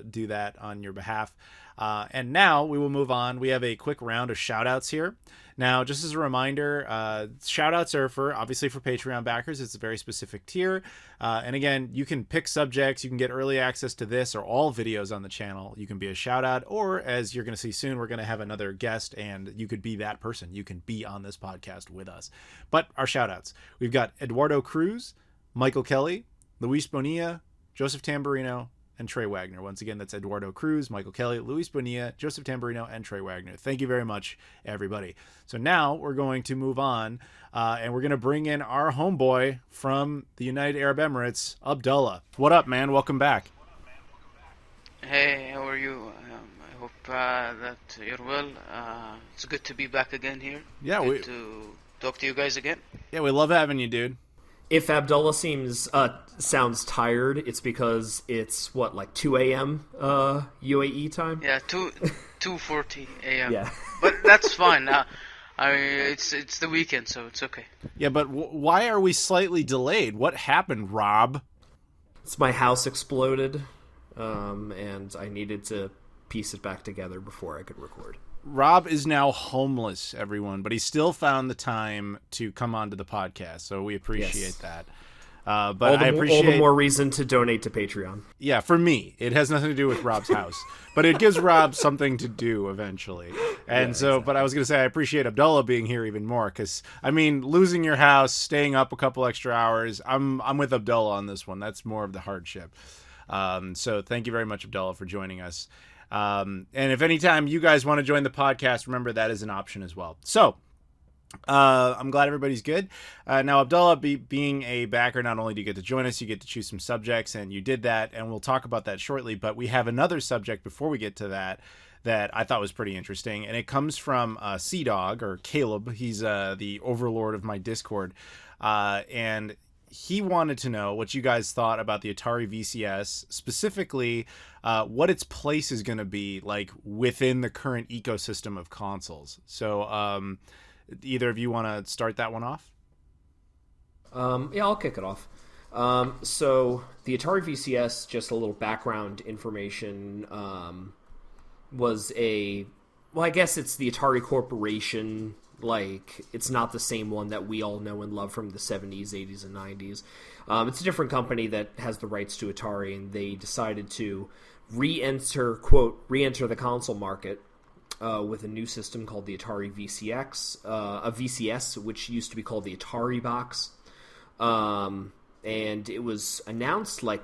do that on your behalf. And now we will move on. We have a quick round of shout outs here. Now, just as a reminder, shout outs are obviously for Patreon backers. It's a very specific tier. And again, you can pick subjects. You can get early access to this or all videos on the channel. You can be a shout out, or as you're going to see soon, we're going to have another guest and you could be that person. You can be on this podcast with us. But our shout outs, we've got Eduardo Cruz, Michael Kelly, Luis Bonilla, Joseph Tamburino, and Trey Wagner. Once again, that's Eduardo Cruz, Michael Kelly, Luis Bonilla, Joseph Tamburino, and Trey Wagner. Thank you very much, everybody. So now we're going to move on, and we're going to bring in our homeboy from the United Arab Emirates, Abdullah. What up, man? Welcome back. Hey, how are you? I hope that you're well. It's good to be back again here. Yeah, good to talk to you guys again. Yeah, we love having you, dude. If Abdullah sounds tired, it's because it's like 2 a.m. UAE time. Yeah, 2:40 a.m. Yeah, but that's fine. It's the weekend, so it's okay. Yeah, but why are we slightly delayed? What happened, Rob? It's my house exploded, and I needed to piece it back together before I could record. Rob is now homeless, everyone, but he still found the time to come onto the podcast, so we appreciate that. But I appreciate all the more reason to donate to Patreon. Yeah, for me, it has nothing to do with Rob's house, but it gives Rob something to do eventually. And exactly. But I was going to say I appreciate Abdullah being here even more because I mean, losing your house, staying up a couple extra hours. I'm with Abdullah on this one. That's more of the hardship. So thank you very much, Abdullah, for joining us. And if anytime you guys want to join the podcast, remember that is an option as well. So I'm glad everybody's good. Now, Abdullah, being a backer, not only do you get to join us, you get to choose some subjects, and you did that, and we'll talk about that shortly. But we have another subject before we get to that I thought was pretty interesting, and it comes from Sea-Dog, or Caleb. He's the overlord of my Discord, and he wanted to know what you guys thought about the Atari VCS, specifically what its place is going to be like within the current ecosystem of consoles. So either of you want to start that one off? Yeah, I'll kick it off. So the Atari VCS, just a little background information, was I guess it's the Atari Corporation. Like, it's not the same one that we all know and love from the 70s, 80s, and 90s. It's a different company that has the rights to Atari, and they decided to re-enter the console market with a new system called the Atari VCX, a VCS, which used to be called the Atari Box. And it was announced like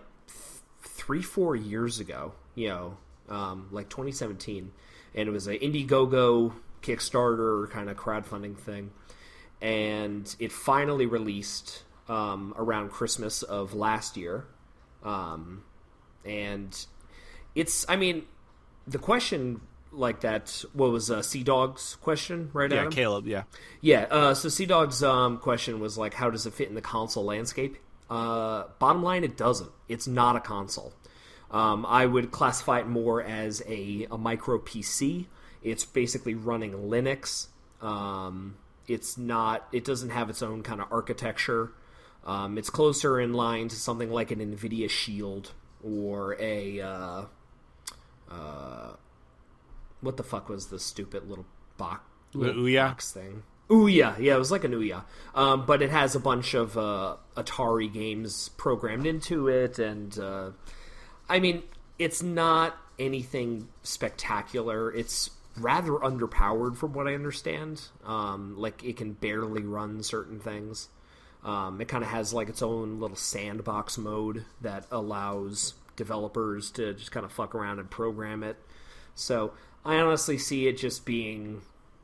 3-4 years ago, like 2017. And it was an Indiegogo Kickstarter kind of crowdfunding thing, and it finally released around Christmas of last year, and it's, I mean, the question like that, what was Sea-Dog's question, right? Yeah, Adam? Caleb, so Sea-Dog's question was like, how does it fit in the console landscape? Bottom line, it doesn't. It's not a console. I would classify it more as a micro PC. It's basically running Linux. It doesn't have its own kind of architecture. It's closer in line to something like an NVIDIA Shield or a, what the fuck was the stupid little box thing? Ouya. Yeah, it was like an Ouya. But it has a bunch of Atari games programmed into it, and I mean, it's not anything spectacular. It's rather underpowered from what I understand. Like it can barely run certain things. It kind of has like its own little sandbox mode that allows developers to just kind of fuck around and program it. So I honestly see it just being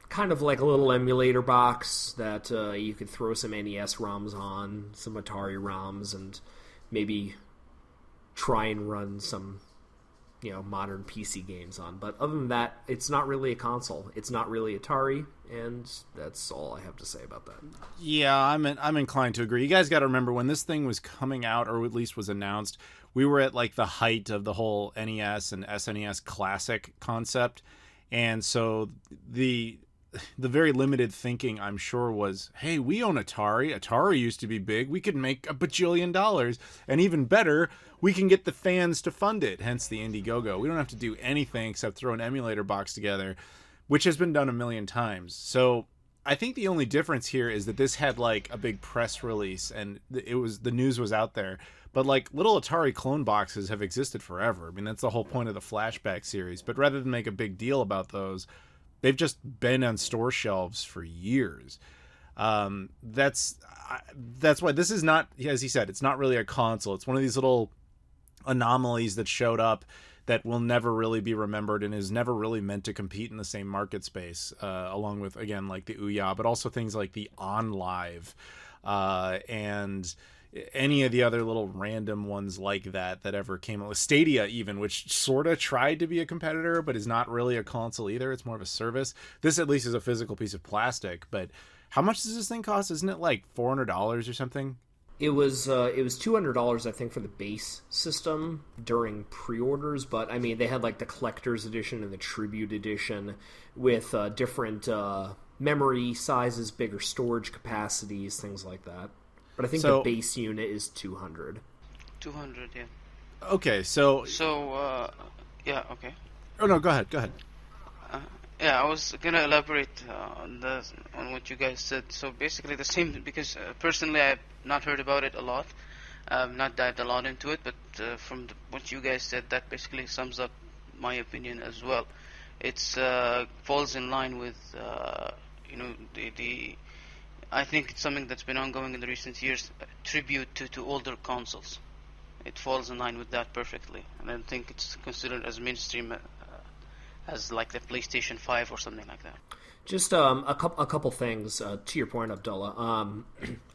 kind of like a little emulator box that you could throw some NES ROMs on, some Atari ROMs, and maybe try and run some, modern PC games on. But other than that, it's not really a console. It's not really Atari, and that's all I have to say about that. Yeah, I'm inclined to agree. You guys got to remember when this thing was coming out, or at least was announced, we were at like the height of the whole NES and SNES Classic concept, and so the very limited thinking, I'm sure, was, hey, we own Atari. Atari used to be big. We could make $1 bajillion. And even better, we can get the fans to fund it, hence the Indiegogo. We don't have to do anything except throw an emulator box together, which has been done 1,000,000 times. So I think the only difference here is that this had like a big press release and the news was out there. But like little Atari clone boxes have existed forever. I mean, that's the whole point of the Flashback series. But rather than make a big deal about those, they've just been on store shelves for years. That's why this is not, as he said, it's not really a console. It's one of these little anomalies that showed up that will never really be remembered and is never really meant to compete in the same market space, along with, again, like the Ouya, but also things like the OnLive and any of the other little random ones like that ever came out. Stadia even, which sort of tried to be a competitor but is not really a console either. It's more of a service. This at least is a physical piece of plastic. But how much does this thing cost? Isn't it like $400 or something? It was $200, I think, for the base system during pre-orders. But I mean, they had like the collector's edition and the tribute edition with different memory sizes, bigger storage capacities, things like that. But I think the base unit is 200. 200, yeah. Okay, so... yeah, okay. Oh, no, go ahead. Yeah, I was gonna elaborate on what you guys said. So basically the same, because personally I've not heard about it a lot. I've not dived a lot into it, but from what you guys said, that basically sums up my opinion as well. It's falls in line with, the I think it's something that's been ongoing in the recent years, tribute to older consoles. It falls in line with that perfectly. And I think it's considered as mainstream as like the PlayStation 5 or something like that. Just a couple things to your point, Abdullah.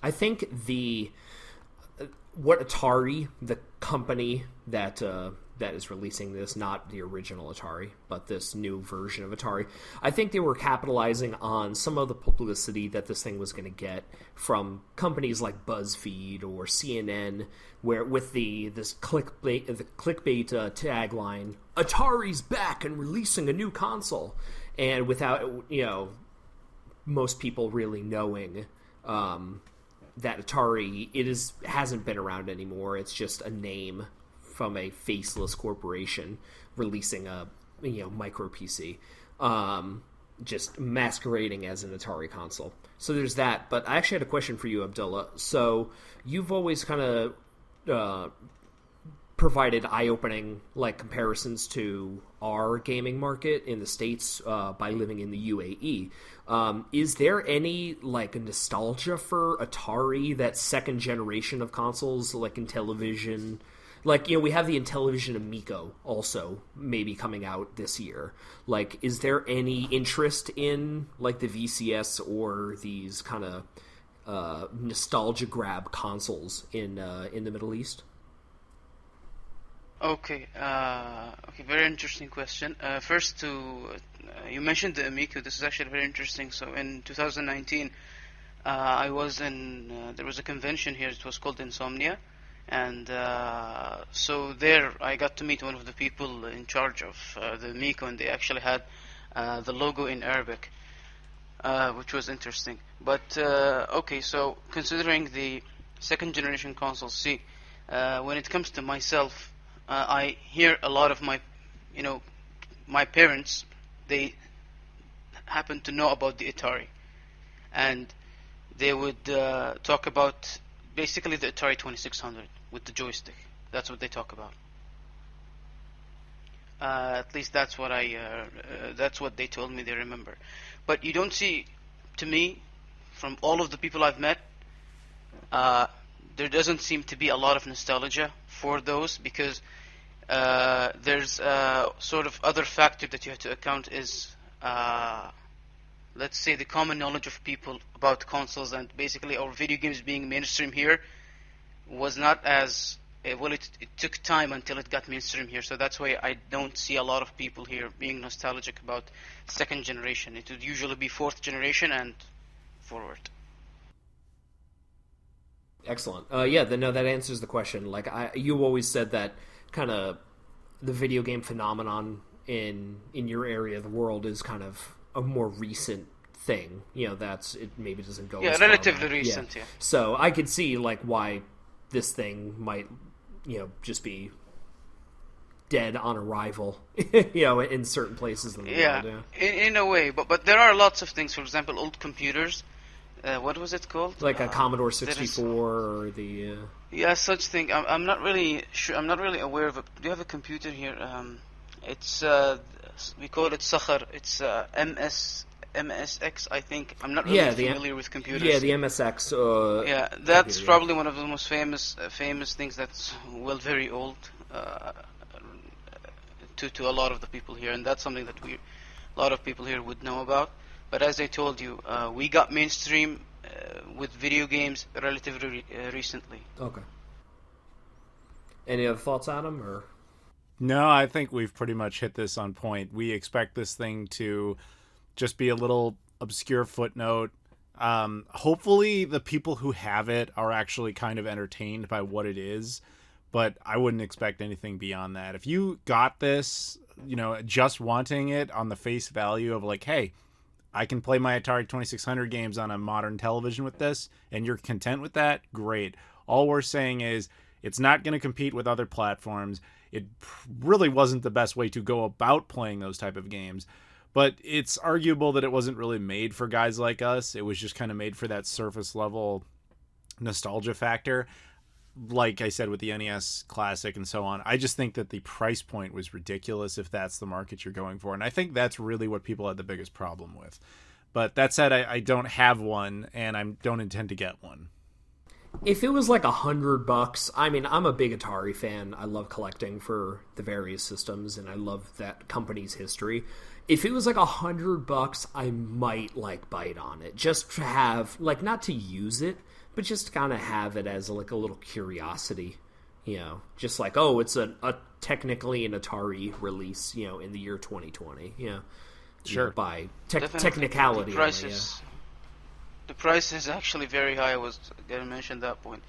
I think what Atari, the company that is releasing this, not the original Atari, but this new version of Atari, I think they were capitalizing on some of the publicity that this thing was going to get from companies like BuzzFeed or CNN, where with this clickbait tagline, Atari's back and releasing a new console, and without most people really knowing that Atari hasn't been around anymore. It's just a name from a faceless corporation releasing a micro PC, just masquerading as an Atari console. So there's that. But I actually had a question for you, Abdullah. So you've always kind of provided eye-opening comparisons to our gaming market in the States by living in the UAE. Is there any nostalgia for Atari, that second generation of consoles, in television? We have the Intellivision Amico also maybe coming out this year. Is there any interest in the VCS or these kind of nostalgia grab consoles in the Middle East? Okay, very interesting question. First, you mentioned the Amico. This is actually very interesting. So in 2019, I was there was a convention here. It was called Insomnia. And so there I got to meet one of the people in charge of the Amico, and they actually had the logo in Arabic, which was interesting. But okay, so considering the second generation consoles, when it comes to myself, I hear a lot of my parents, they happen to know about the Atari, and they would talk about basically the Atari 2600 with the joystick. That's what they talk about. At least that's what that's what they told me they remember. But you don't see, to me, from all of the people I've met, there doesn't seem to be a lot of nostalgia for those, because there's sort of other factor that you have to account is, let's say, the common knowledge of people about consoles, and basically our video games being mainstream here was not as well. It took time until it got mainstream here, so that's why I don't see a lot of people here being nostalgic about second generation. It would usually be fourth generation and forward. Excellent. Yeah, no, that answers the question. Like, you always said that kind of the video game phenomenon in your area of the world is kind of a more recent thing. You know, it maybe doesn't go. Yeah, relatively recent. Yeah. So I could see like why this thing might, just be dead on arrival. In certain places in the world. Yeah, in a way, but there are lots of things. For example, old computers. What was it called? Like a Commodore 64 or the... Yeah, such thing. I'm not really sure. I'm not really aware of it. Do you have a computer here? It's we call it Sakhar. It's MSX, I think. I'm not really familiar with computers. Yeah, the MSX. Yeah, that's probably one of the most famous things that's very old to a lot of the people here, and that's something that a lot of people here would know about. But as I told you, we got mainstream with video games relatively recently. Okay. Any other thoughts, Adam? Or no, I think we've pretty much hit this on point. We expect this thing to just be a little obscure footnote. Hopefully the people who have it are actually kind of entertained by what it is, but I wouldn't expect anything beyond that. If you got this, just wanting it on the face value of like, hey, I can play my Atari 2600 games on a modern television with this, and you're content with that, great. All we're saying is it's not going to compete with other platforms. It really wasn't the best way to go about playing those type of games. But it's arguable that it wasn't really made for guys like us. It was just kind of made for that surface level nostalgia factor. Like I said, with the NES Classic and so on, I just think that the price point was ridiculous if that's the market you're going for. And I think that's really what people had the biggest problem with. But that said, I don't have one, and I don't intend to get one. If it was like $100, I mean, I'm a big Atari fan. I love collecting for the various systems, and I love that company's history. If it was like $100, I might bite on it, just to have not to use it, but just to kind of have it as a little curiosity, just like, oh, it's a technically an Atari release, in the year 2020, sure, by technicality. The price is actually very high. I was going to mention that point.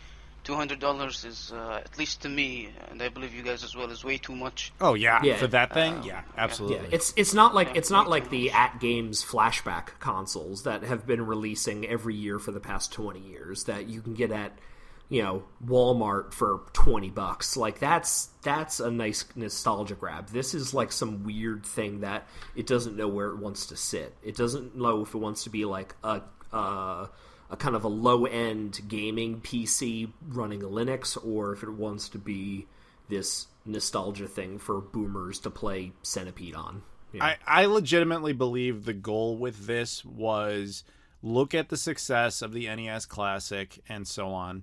$200 is, at least to me, and I believe you guys as well, is way too much. Oh yeah, for that thing, absolutely. Yeah. It's not like the At Games flashback consoles that have been releasing every year for the past 20 years that you can get at, Walmart for $20. Like that's a nice nostalgia grab. This is like some weird thing that it doesn't know where it wants to sit. It doesn't know if it wants to be like a kind of a low-end gaming PC running Linux, or if it wants to be this nostalgia thing for boomers to play Centipede on. I legitimately believe the goal with this was look at the success of the NES Classic and so on.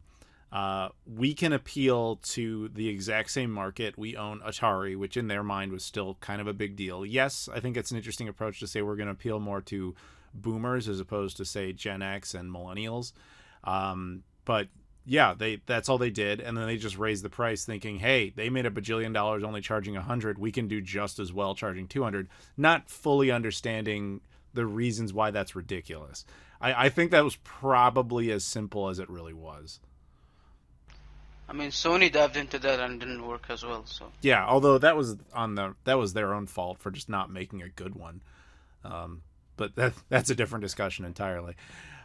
We can appeal to the exact same market. We own Atari, which in their mind was still kind of a big deal. Yes, I think it's an interesting approach to say we're going to appeal more to boomers as opposed to, say, Gen X and millennials. But yeah, that's all they did, and then they just raised the price thinking, hey, they made $1 bajillion only charging $100, we can do just as well charging $200, not fully understanding the reasons why that's ridiculous. I think that was probably as simple as it really was. I mean, Sony dived into that and didn't work as well. So yeah, although that was their own fault for just not making a good one. But that's a different discussion entirely.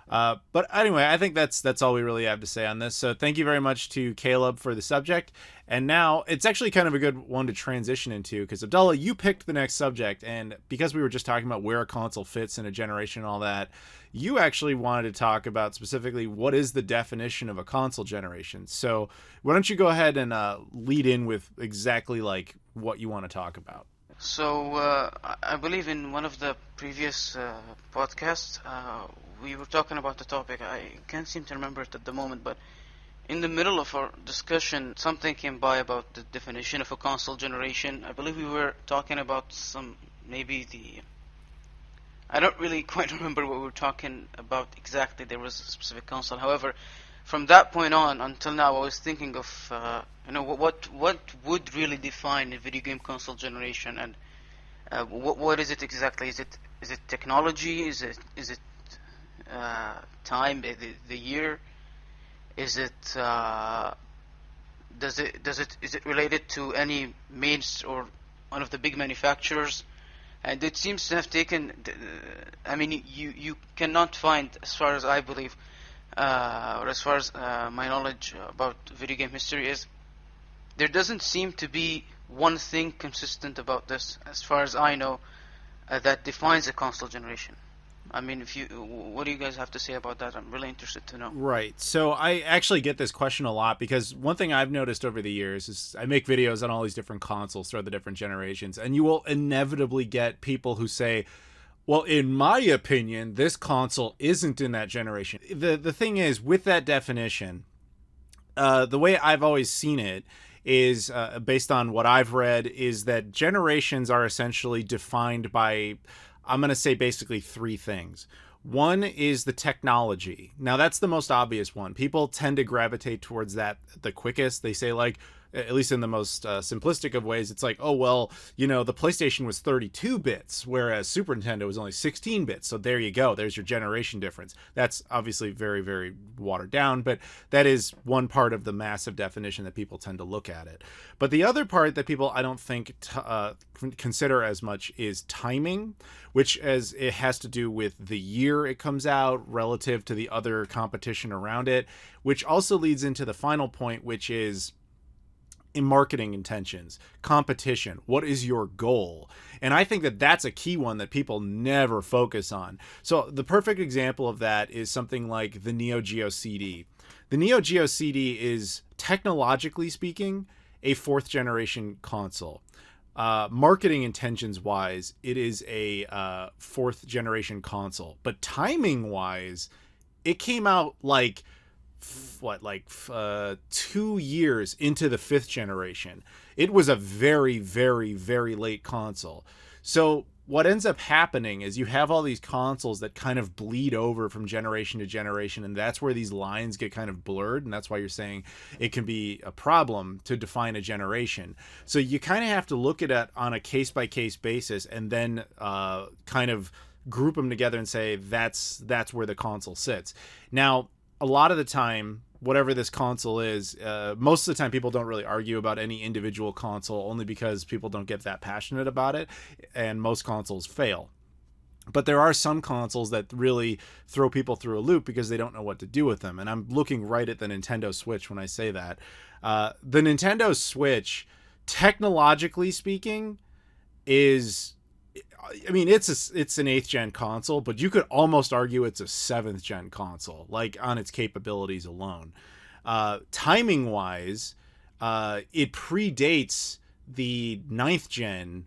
But anyway, I think that's all we really have to say on this. So thank you very much to Caleb for the subject. And now it's actually kind of a good one to transition into, because Abdullah, you picked the next subject, and because we were just talking about where a console fits in a generation and all that, you actually wanted to talk about specifically what is the definition of a console generation. So why don't you go ahead and lead in with exactly what you want to talk about? So I believe in one of the previous podcasts, we were talking about the topic. I can't seem to remember it at the moment, but in the middle of our discussion, something came by about the definition of a console generation. I believe we were talking about I don't really quite remember what we were talking about exactly. There was a specific console. However, from that point on until now, I was thinking of what would really define a video game console generation, and what is it exactly? Is it technology? Is it time? The year? Is it is it related to any mains or one of the big manufacturers? And it seems to have taken. I mean, you cannot find, as far as I believe, or as far as my knowledge about video game history is, there doesn't seem to be one thing consistent about this, as far as I know, that defines a console generation. I mean, what do you guys have to say about that? I'm really interested to know. Right. So I actually get this question a lot, because one thing I've noticed over the years is I make videos on all these different consoles throughout the different generations, and you will inevitably get people who say, well, in my opinion, this console isn't in that generation. The thing is, with that definition, the way I've always seen it is, based on what I've read, is that generations are essentially defined by, I'm going to say, basically three things. One is the technology. Now, that's the most obvious one. People tend to gravitate towards that the quickest. They say, like, at least in the most simplistic of ways, it's like, oh, well, the PlayStation was 32 bits, whereas Super Nintendo was only 16 bits. So there you go. There's your generation difference. That's obviously very, very watered down, but that is one part of the massive definition that people tend to look at it. But the other part that people, I don't think, consider as much is timing, which it has to do with the year it comes out relative to the other competition around it, which also leads into the final point, which is in marketing intentions, competition. What is your goal? And I think that that's a key one that people never focus on. So the perfect example of that is something like the Neo Geo CD. The Neo Geo CD is, technologically speaking, a fourth generation console. Marketing intentions wise, it is a fourth generation console. But timing wise, it came out like 2 years into the fifth generation. It was a very, very, very late console. So what ends up happening is you have all these consoles that kind of bleed over from generation to generation, and that's where these lines get kind of blurred, and that's why you're saying it can be a problem to define a generation. So you kind of have to look at it on a case-by-case basis, and then kind of group them together and say that's where the console sits. Now, a lot of the time, whatever this console is, most of the time people don't really argue about any individual console, only because people don't get that passionate about it, and most consoles fail. But there are some consoles that really throw people through a loop because they don't know what to do with them. And I'm looking right at the Nintendo Switch when I say that. The Nintendo Switch, technologically speaking, is... I mean, it's an 8th gen console, but you could almost argue it's a 7th gen console, like on its capabilities alone. Timing wise, it predates the 9th gen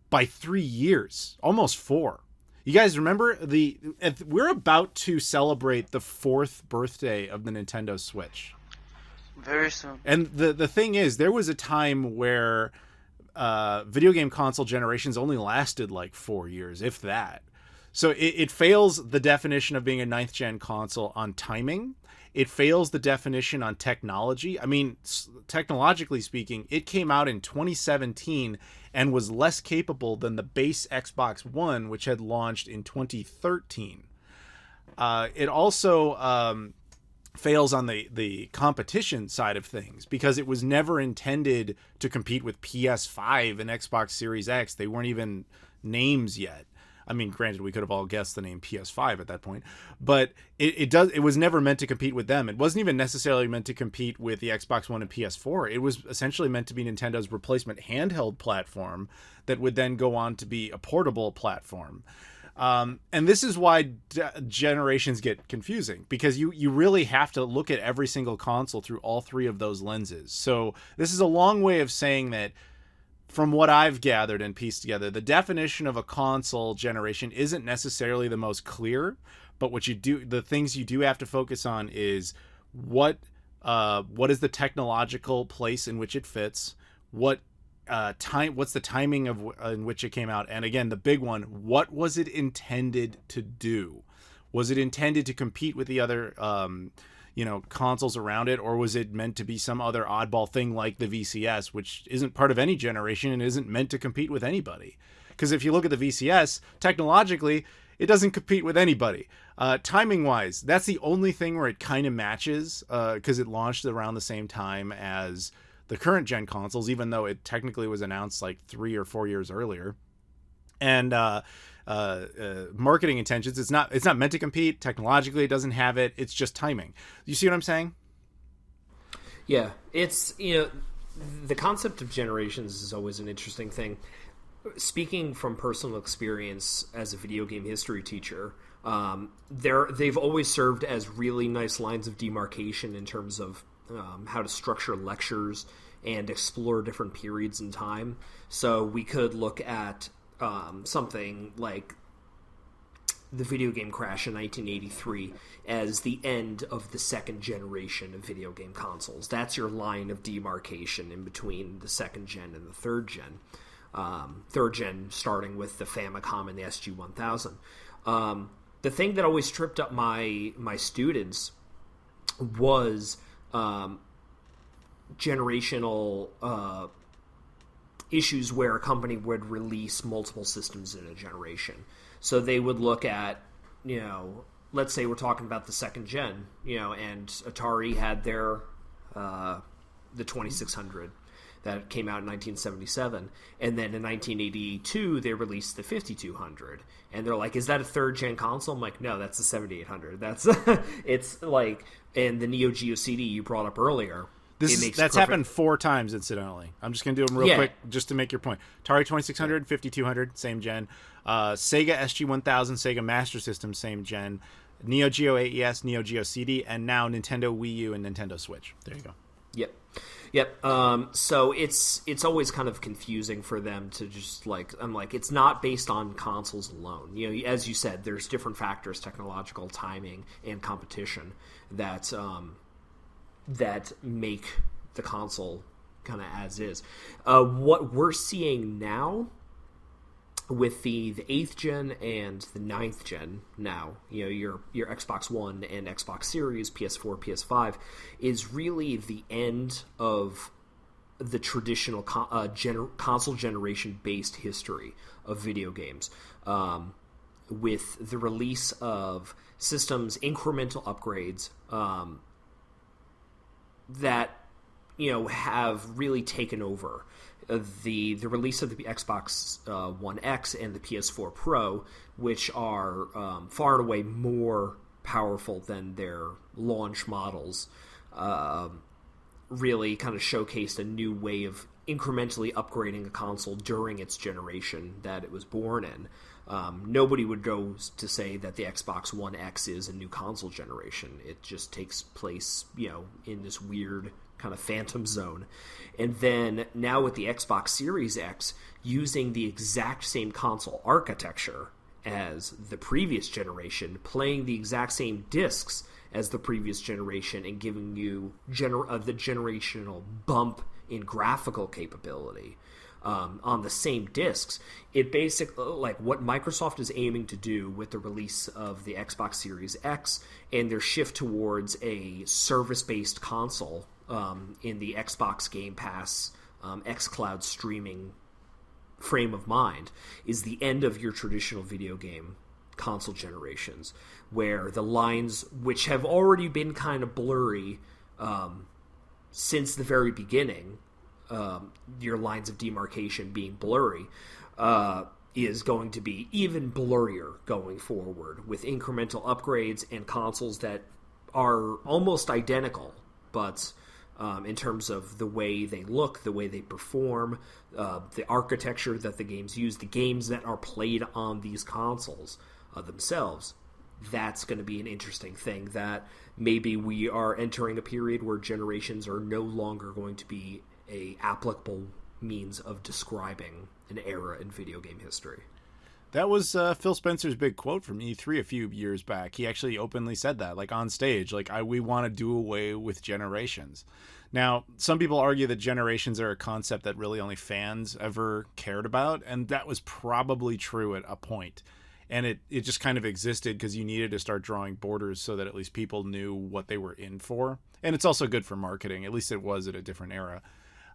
by 3 years, almost 4. You guys remember we're about to celebrate the 4th birthday of the Nintendo Switch. Very soon. And the thing is, there was a time where video game console generations only lasted like 4 years, if that. So it fails the definition of being a 9th gen console on timing. It fails the definition on technology. I mean, technologically speaking, it came out in 2017 and was less capable than the base Xbox One, which had launched in 2013. It also fails on the competition side of things, because it was never intended to compete with PS5 and Xbox Series X. They weren't even names yet. I mean, granted, we could have all guessed the name PS5 at that point, but it was never meant to compete with them. It wasn't even necessarily meant to compete with the Xbox One and PS4. It was essentially meant to be Nintendo's replacement handheld platform that would then go on to be a portable platform. And this is why generations get confusing, because you really have to look at every single console through all three of those lenses. So this is a long way of saying that from what I've gathered and pieced together, the definition of a console generation isn't necessarily the most clear, but the things you do have to focus on is what is the technological place in which it fits, what's the timing of in which it came out, and again, the big one, what was it intended to do? Was it intended to compete with the other consoles around it, or was it meant to be some other oddball thing like the VCS, which isn't part of any generation and isn't meant to compete with anybody? Because if you look at the VCS, technologically, it doesn't compete with anybody. Timing wise, that's the only thing where it kind of matches, because it launched around the same time as the current gen consoles, even though it technically was announced like 3 or 4 years earlier. And marketing intentions, it's not meant to compete. Technologically, it doesn't have it. It's just timing. You see what I'm saying? Yeah, it's, the concept of generations is always an interesting thing. Speaking from personal experience as a video game history teacher, they've always served as really nice lines of demarcation in terms of how to structure lectures and explore different periods in time. So we could look at something like the video game crash in 1983 as the end of the second generation of video game consoles. That's your line of demarcation in between the second gen and the third gen. Third gen starting with the Famicom and the SG-1000. The thing that always tripped up my students was generational issues where a company would release multiple systems in a generation. So they would look at, let's say we're talking about the second gen, and Atari had their the 2600 that came out in 1977, and then in 1982 they released the 5200, and they're like, is that a third gen console? I'm like, no, that's the 7800. That's it's like, and the Neo Geo CD you brought up earlier. That's happened 4 times, incidentally. I'm just going to do them real quick just to make your point. Atari 2600, 5200, same gen. Sega SG-1000, Sega Master System, same gen. Neo Geo AES, Neo Geo CD, and now Nintendo Wii U and Nintendo Switch. There you go. Yep. So it's always kind of confusing for them to just I'm like, it's not based on consoles alone. As you said, there's different factors, technological, timing, and competition that make the console kind of as is. What we're seeing now with the 8th gen and the 9th gen now, your Xbox One and Xbox Series, PS4, PS5, is really the end of the traditional console generation-based history of video games. With the release of systems, incremental upgrades, that have really taken over. The release of the Xbox One X and the PS4 Pro, which are far and away more powerful than their launch models, really kind of showcased a new way of incrementally upgrading a console during its generation that it was born in. Nobody would go to say that the Xbox One X is a new console generation. It just takes place, in this weird kind of phantom zone. And then now with the Xbox Series X, using the exact same console architecture as the previous generation, playing the exact same discs as the previous generation, and giving you the generational bump in graphical capability on the same discs. It basically, like what Microsoft is aiming to do with the release of the Xbox Series X and their shift towards a service-based console in the Xbox Game Pass xCloud streaming frame of mind, is the end of your traditional video game console generations, where the lines, which have already been kind of blurry since the very beginning, your lines of demarcation being blurry, is going to be even blurrier going forward with incremental upgrades and consoles that are almost identical, but in terms of the way they look, the way they perform, the architecture that the games use, the games that are played on these consoles themselves, that's going to be an interesting thing, that maybe we are entering a period where generations are no longer going to be a applicable means of describing an era in video game history. That was Phil Spencer's big quote from E3 a few years back. He actually openly said that, like on stage, like we want to do away with generations. Now, some people argue that generations are a concept that really only fans ever cared about, and that was probably true at a point. And it just kind of existed because you needed to start drawing borders so that at least people knew what they were in for. And it's also good for marketing. At least it was at a different era.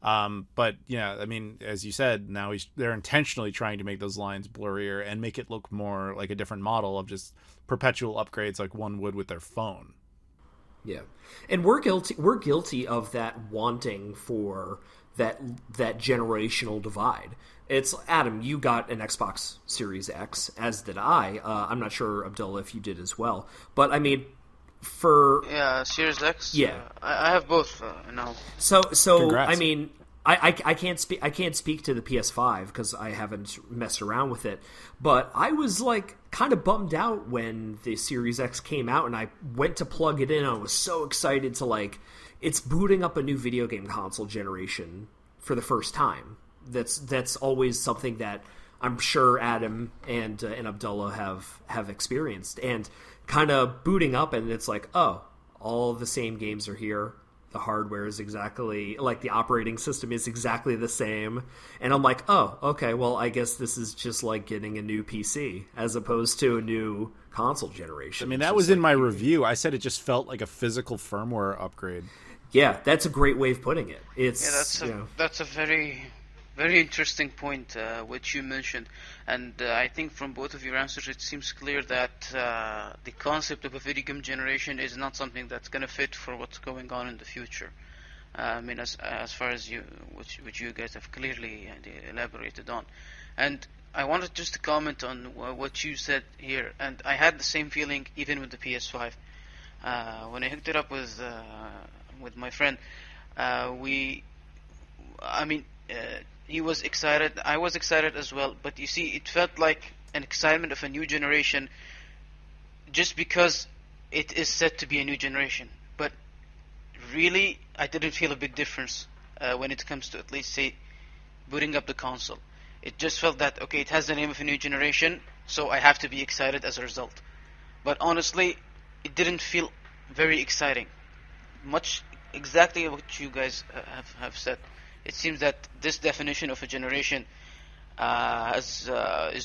But yeah, I mean, as you said, now they're intentionally trying to make those lines blurrier and make it look more like a different model of just perpetual upgrades like one would with their phone. Yeah, and we're guilty of that wanting for that generational divide. It's Adam, you got an Xbox Series X, as did I. I'm not sure, Abdullah, if you did as well. But I mean, Series X. Yeah, I have both now. So Congrats. I mean, I can't speak to the PS5 because I haven't messed around with it. But I was like kind of bummed out when the Series X came out, and I went to plug it in. I was so excited to it's booting up a new video game console generation for the first time. That's always something that I'm sure Adam and Abdullah have experienced, and kind of booting up, and it's like, oh, all the same games are here. The hardware is exactly the operating system is exactly the same, and I'm like, oh, okay, well, I guess this is just like getting a new PC as opposed to a new console generation. I mean, that was in my review. I said it just felt like a physical firmware upgrade. Yeah, that's a great way of putting it. That's a very, very interesting point which you mentioned, and I think from both of your answers it seems clear that the concept of a video game generation is not something that's going to fit for what's going on in the future. I mean, as far as which you guys have clearly elaborated on, and I wanted just to comment on what you said here, and I had the same feeling even with the PS5 when I hooked it up with my friend. He was excited. I was excited as well. But you see, it felt like an excitement of a new generation just because it is said to be a new generation. But really, I didn't feel a big difference when it comes to, at least, say, booting up the console. It just felt that, okay, it has the name of a new generation, so I have to be excited as a result. But honestly, it didn't feel very exciting. Much exactly what you guys have said. It seems that this definition of a generation is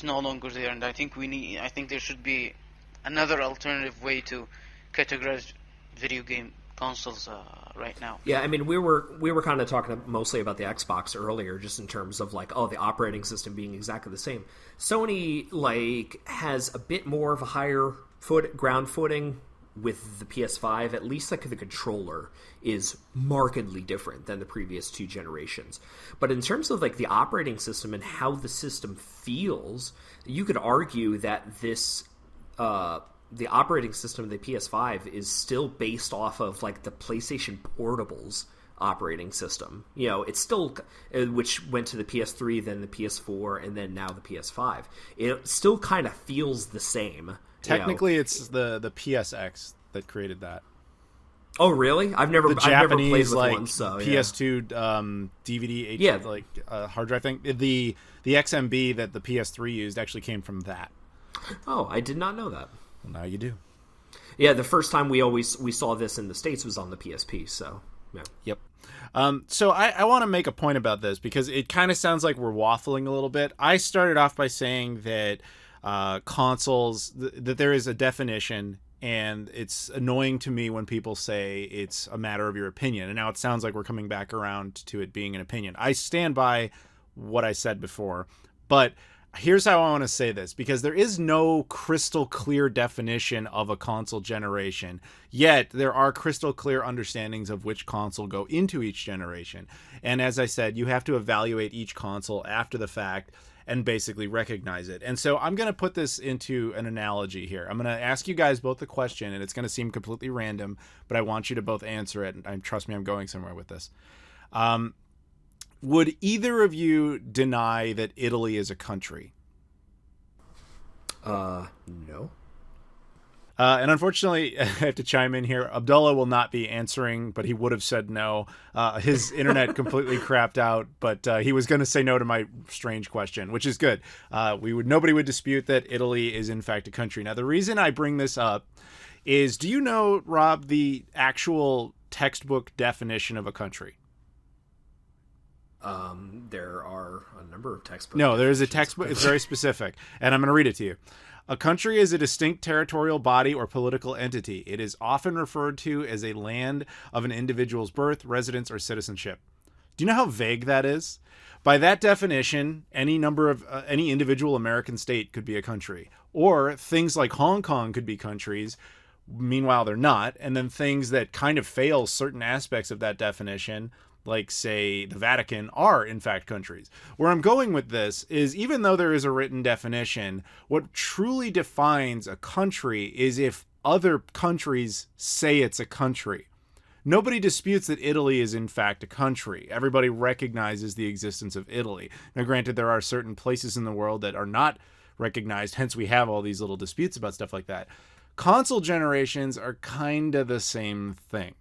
no longer there, and I think there should be another alternative way to categorize video game consoles right now. Yeah, I mean, we were kind of talking mostly about the Xbox earlier, just in terms of the operating system being exactly the same. Sony has a bit more of a higher ground footing with the PS5. At least the controller is markedly different than the previous two generations. But in terms of the operating system and how the system feels, you could argue that this the operating system of the PS5 is still based off of the PlayStation Portable's operating system. It's still, which went to the PS3, then the PS4, and then now the PS5. It still kind of feels the same. Technically, it's the PSX that created that. Oh, really? I've never Japanese played with one. So PS2 DVD hard drive thing. The XMB that the PS3 used actually came from that. Oh, I did not know that. Well, now you do. Yeah, the first time we saw this in the States was on the PSP. So yeah. Yep. So I want to make a point about this because it kind of sounds like we're waffling a little bit. I started off by saying that consoles, that there is a definition, and it's annoying to me when people say it's a matter of your opinion. And now it sounds like we're coming back around to it being an opinion. I stand by what I said before, but here's how I want to say this, because there is no crystal clear definition of a console generation, yet there are crystal clear understandings of which console go into each generation. And as I said, you have to evaluate each console after the fact and basically recognize it. And so I'm going to put this into an analogy here. I'm going to ask you guys both a question, and it's going to seem completely random, but I want you to both answer it, and trust me, I'm going somewhere with this. Would either of you deny that Italy is a country? No. And unfortunately, I have to chime in here. Abdullah will not be answering, but he would have said no. His internet completely crapped out, but he was going to say no to my strange question, which is good. Nobody would dispute that Italy is in fact a country. Now, the reason I bring this up is, do you know, Rob, the actual textbook definition of a country? There are a number of textbooks. No, there is a textbook. It's very specific, and I'm going to read it to you. A country is a distinct territorial body or political entity. It is often referred to as a land of an individual's birth, residence, or citizenship. Do you know how vague that is? By that definition, any individual American state could be a country, or things like Hong Kong could be countries. Meanwhile, they're not. And then things that kind of fail certain aspects of that definition, like, say, the Vatican, are in fact countries. Where I'm going with this is, even though there is a written definition, what truly defines a country is if other countries say it's a country. Nobody disputes that Italy is in fact a country. Everybody recognizes the existence of Italy. Now, granted, there are certain places in the world that are not recognized, hence we have all these little disputes about stuff like that. Console generations are kind of the same thing.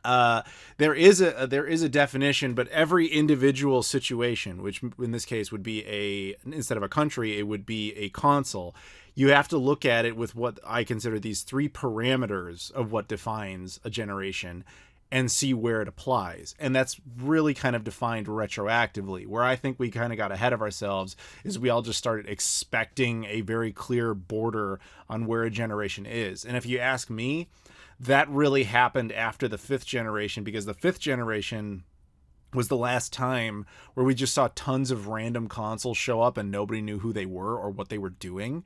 There is a definition, but every individual situation, which in this case would be instead of a country, it would be a console. You have to look at it with what I consider these three parameters of what defines a generation and see where it applies. And that's really kind of defined retroactively. Where I think we kind of got ahead of ourselves is we all just started expecting a very clear border on where a generation is. And if you ask me, that really happened after the fifth generation, because the fifth generation was the last time where we just saw tons of random consoles show up and nobody knew who they were or what they were doing.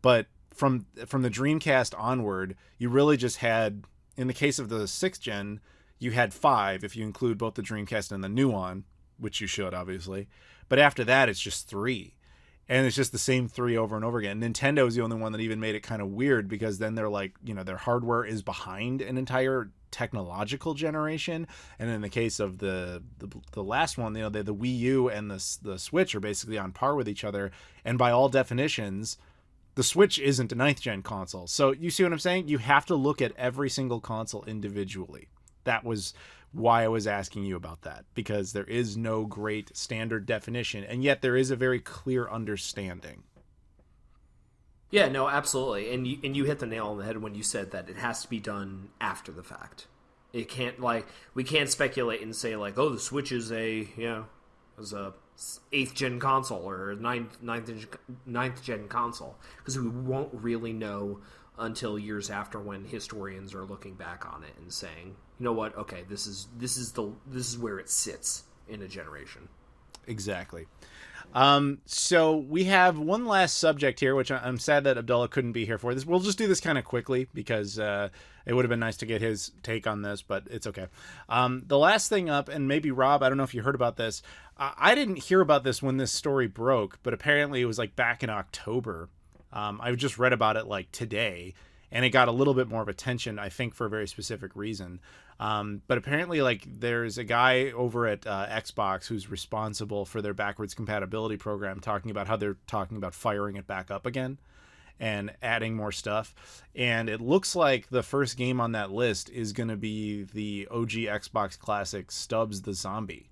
But from the Dreamcast onward, you really just had, in the case of the sixth gen, you had 5 if you include both the Dreamcast and the new one, which you should, obviously. But after that, it's just 3. And it's just the same 3 over and over again. Nintendo is the only one that even made it kind of weird, because then they're like, their hardware is behind an entire technological generation. And in the case of the last one, the Wii U and the Switch are basically on par with each other. And by all definitions, the Switch isn't a 9th gen console. So you see what I'm saying? You have to look at every single console individually. That was why I was asking you about that, because there is no great standard definition, and yet there is a very clear understanding. Yeah, no, absolutely. And you hit the nail on the head when you said that it has to be done after the fact. It can't, we can't speculate and say, oh, the Switch is a 8th gen console or 9th gen console, because we won't really know until years after, when historians are looking back on it and saying, you know what, okay, this is where it sits in a generation. Exactly. So we have one last subject here, which I'm sad that Abdullah couldn't be here for. This, we'll just do this kind of quickly, because it would have been nice to get his take on this, but it's okay. The last thing up, and maybe Rob, I don't know if you heard about this. I didn't hear about this when this story broke, but apparently it was back in October. I just read about it today, and it got a little bit more of attention, I think, for a very specific reason. But apparently, there's a guy over at Xbox who's responsible for their backwards compatibility program, talking about how they're talking about firing it back up again and adding more stuff. And it looks like the first game on that list is going to be the OG Xbox classic Stubbs the Zombie,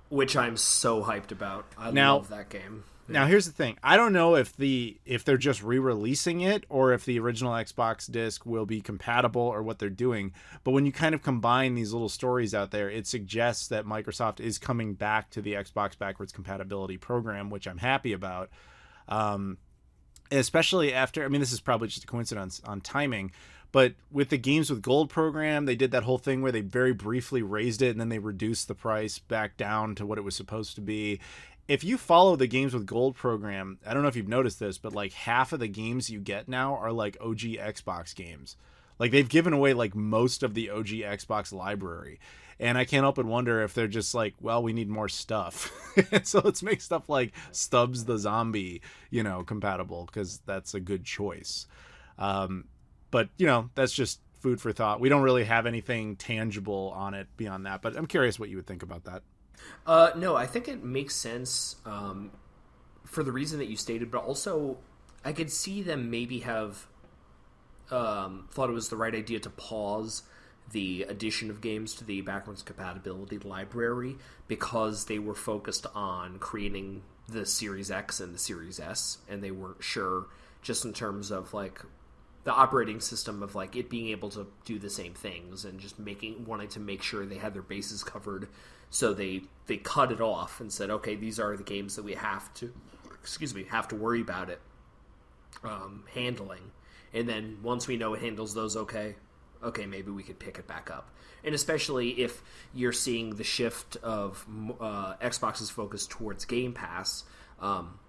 which I'm so hyped about. I love that game. Now, here's the thing. I don't know if they're just re-releasing it, or if the original Xbox disc will be compatible, or what they're doing. But when you kind of combine these little stories out there, it suggests that Microsoft is coming back to the Xbox backwards compatibility program, which I'm happy about. Especially after, this is probably just a coincidence on timing, but with the Games with Gold program, they did that whole thing where they very briefly raised it and then they reduced the price back down to what it was supposed to be. If you follow the Games with Gold program, I don't know if you've noticed this, but half of the OG now are OG Xbox games. They've given away most of the OG Xbox library. And I can't help but wonder if they're just well, we need more stuff. So let's make stuff like Stubbs the Zombie, compatible, because that's a good choice. But, that's just food for thought. We don't really have anything tangible on it beyond that, but I'm curious what you would think about that. No, I think it makes sense for the reason that you stated, but also I could see them maybe have thought it was the right idea to pause the addition of games to the backwards compatibility library because they were focused on creating the Series X and the Series S, and they weren't sure just in terms of like the operating system of like it being able to do the same things, and just wanting to make sure they had their bases covered. So they cut it off and said, okay, these are the games that we have to worry about it handling. And then once we know it handles those okay, maybe we could pick it back up. And especially if you're seeing the shift of Xbox's focus towards Game Pass,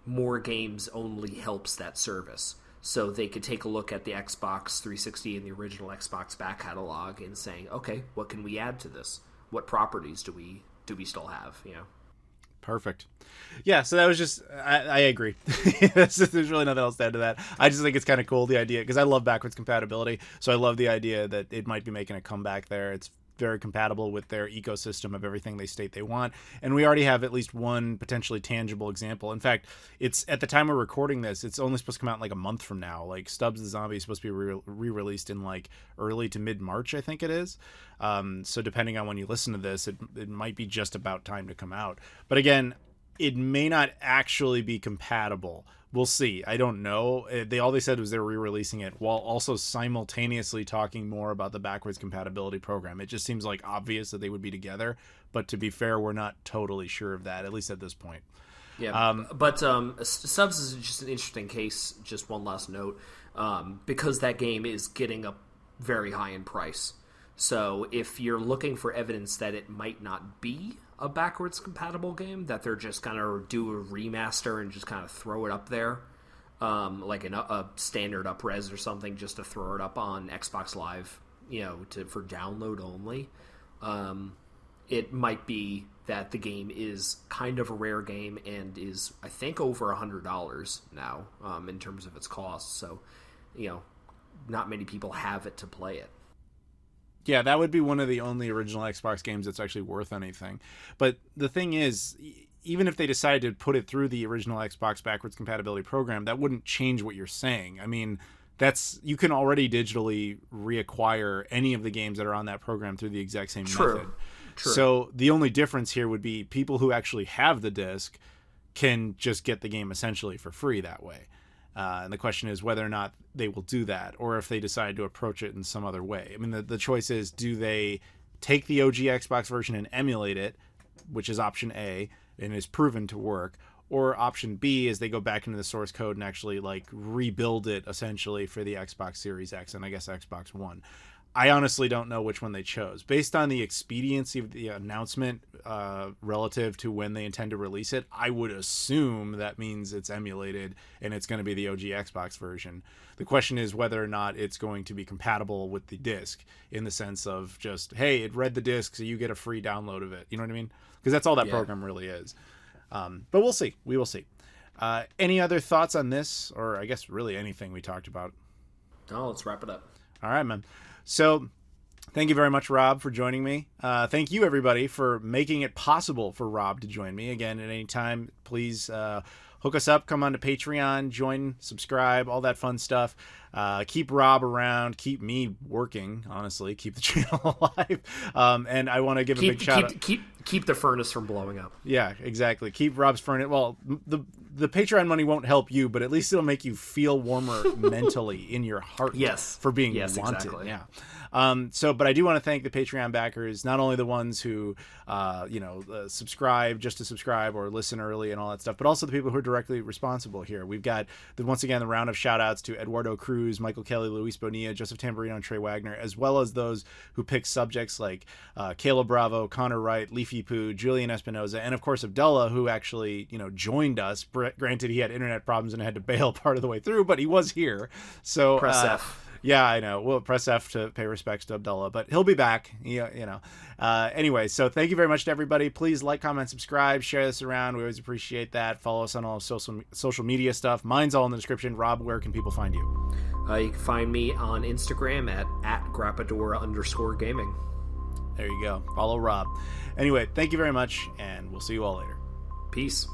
more games only helps that service. So they could take a look at the Xbox 360 and the original Xbox back catalog and saying, okay, what can we add to this? What properties do we still have? You know. Perfect. Yeah, so that was just, I agree. There's really nothing else to add to that. I just think it's kind of cool, the idea, because I love backwards compatibility, so I love the idea that it might be making a comeback there. It's very compatible with their ecosystem of everything they state they want, and we already have at least one potentially tangible example. In fact, it's at the time we're recording this, it's only supposed to come out in like a month from now. Like Stubbs the Zombie is supposed to be re-released in like early to mid-March, I think it is. So depending on when you listen to this, it might be just about time to come out. But again, it may not actually be compatible. We'll see. I don't know. All they said was they're re-releasing it while also simultaneously talking more about the backwards compatibility program. It just seems like obvious that they would be together, but to be fair, we're not totally sure of that, at least at this point. Yeah, but Subs is just an interesting case. Just one last note, because that game is getting up very high in price. So if you're looking for evidence that it might not be a backwards compatible game, that they're just going to do a remaster and just kind of throw it up there, like a standard up-res or something, just to throw it up on Xbox Live, for download only, it might be that the game is kind of a rare game and is, I think, over $100 now in terms of its cost. So, not many people have it to play it. Yeah, that would be one of the only original Xbox games that's actually worth anything. But the thing is, even if they decided to put it through the original Xbox backwards compatibility program, that wouldn't change what you're saying. I mean, you can already digitally reacquire any of the games that are on that program through the exact same method. True. So the only difference here would be people who actually have the disc can just get the game essentially for free that way. And the question is whether or not they will do that, or if they decide to approach it in some other way. I mean, the choice is, do they take the OG Xbox version and emulate it, which is option A, and is proven to work, or option B is they go back into the source code and actually like rebuild it essentially for the Xbox Series X and I guess Xbox One. I honestly don't know which one they chose. Based on the expediency of the announcement relative to when they intend to release it, I would assume that means it's emulated and it's going to be the OG Xbox version. The question is whether or not it's going to be compatible with the disc, in the sense of just, hey, it read the disc, so you get a free download of it. You know what I mean? Because that's all that program really is. But we'll see. We will see. Any other thoughts on this, or I guess really anything we talked about? No, let's wrap it up. All right, man. So thank you very much, Rob, for joining me. Thank you, everybody, for making it possible for Rob to join me. Again, at any time, please hook us up, come on to Patreon, join, subscribe, all that fun stuff. Keep Rob around, keep me working, honestly, keep the channel alive. And I want to give a big shout out. Keep the furnace from blowing up. Yeah, exactly. Keep Rob's furnace. Well, the Patreon money won't help you, but at least it'll make you feel warmer mentally in your heart. Yes. For being wanted. Exactly. Yeah. But I do want to thank the Patreon backers, not only the ones who, subscribe just to subscribe or listen early and all that stuff, but also the people who are directly responsible here. We've got, once again, the round of shout outs to Eduardo Cruz, Michael Kelly, Luis Bonilla, Joseph Tamburino, and Trey Wagner, as well as those who pick subjects like Caleb Bravo, Connor Wright, Leafy Poo, Julian Espinoza, and of course Abdullah, who actually, joined us. Granted, he had internet problems and had to bail part of the way through, but he was here. So press F. Yeah, I know. We'll press F to pay respects to Abdullah, but he'll be back. Anyway, so thank you very much to everybody. Please like, comment, subscribe, share this around. We always appreciate that. Follow us on all social media stuff. Mine's all in the description. Rob, where can people find you? You can find me on Instagram at Grappadora_gaming. There you go. Follow Rob. Anyway, thank you very much, and we'll see you all later. Peace.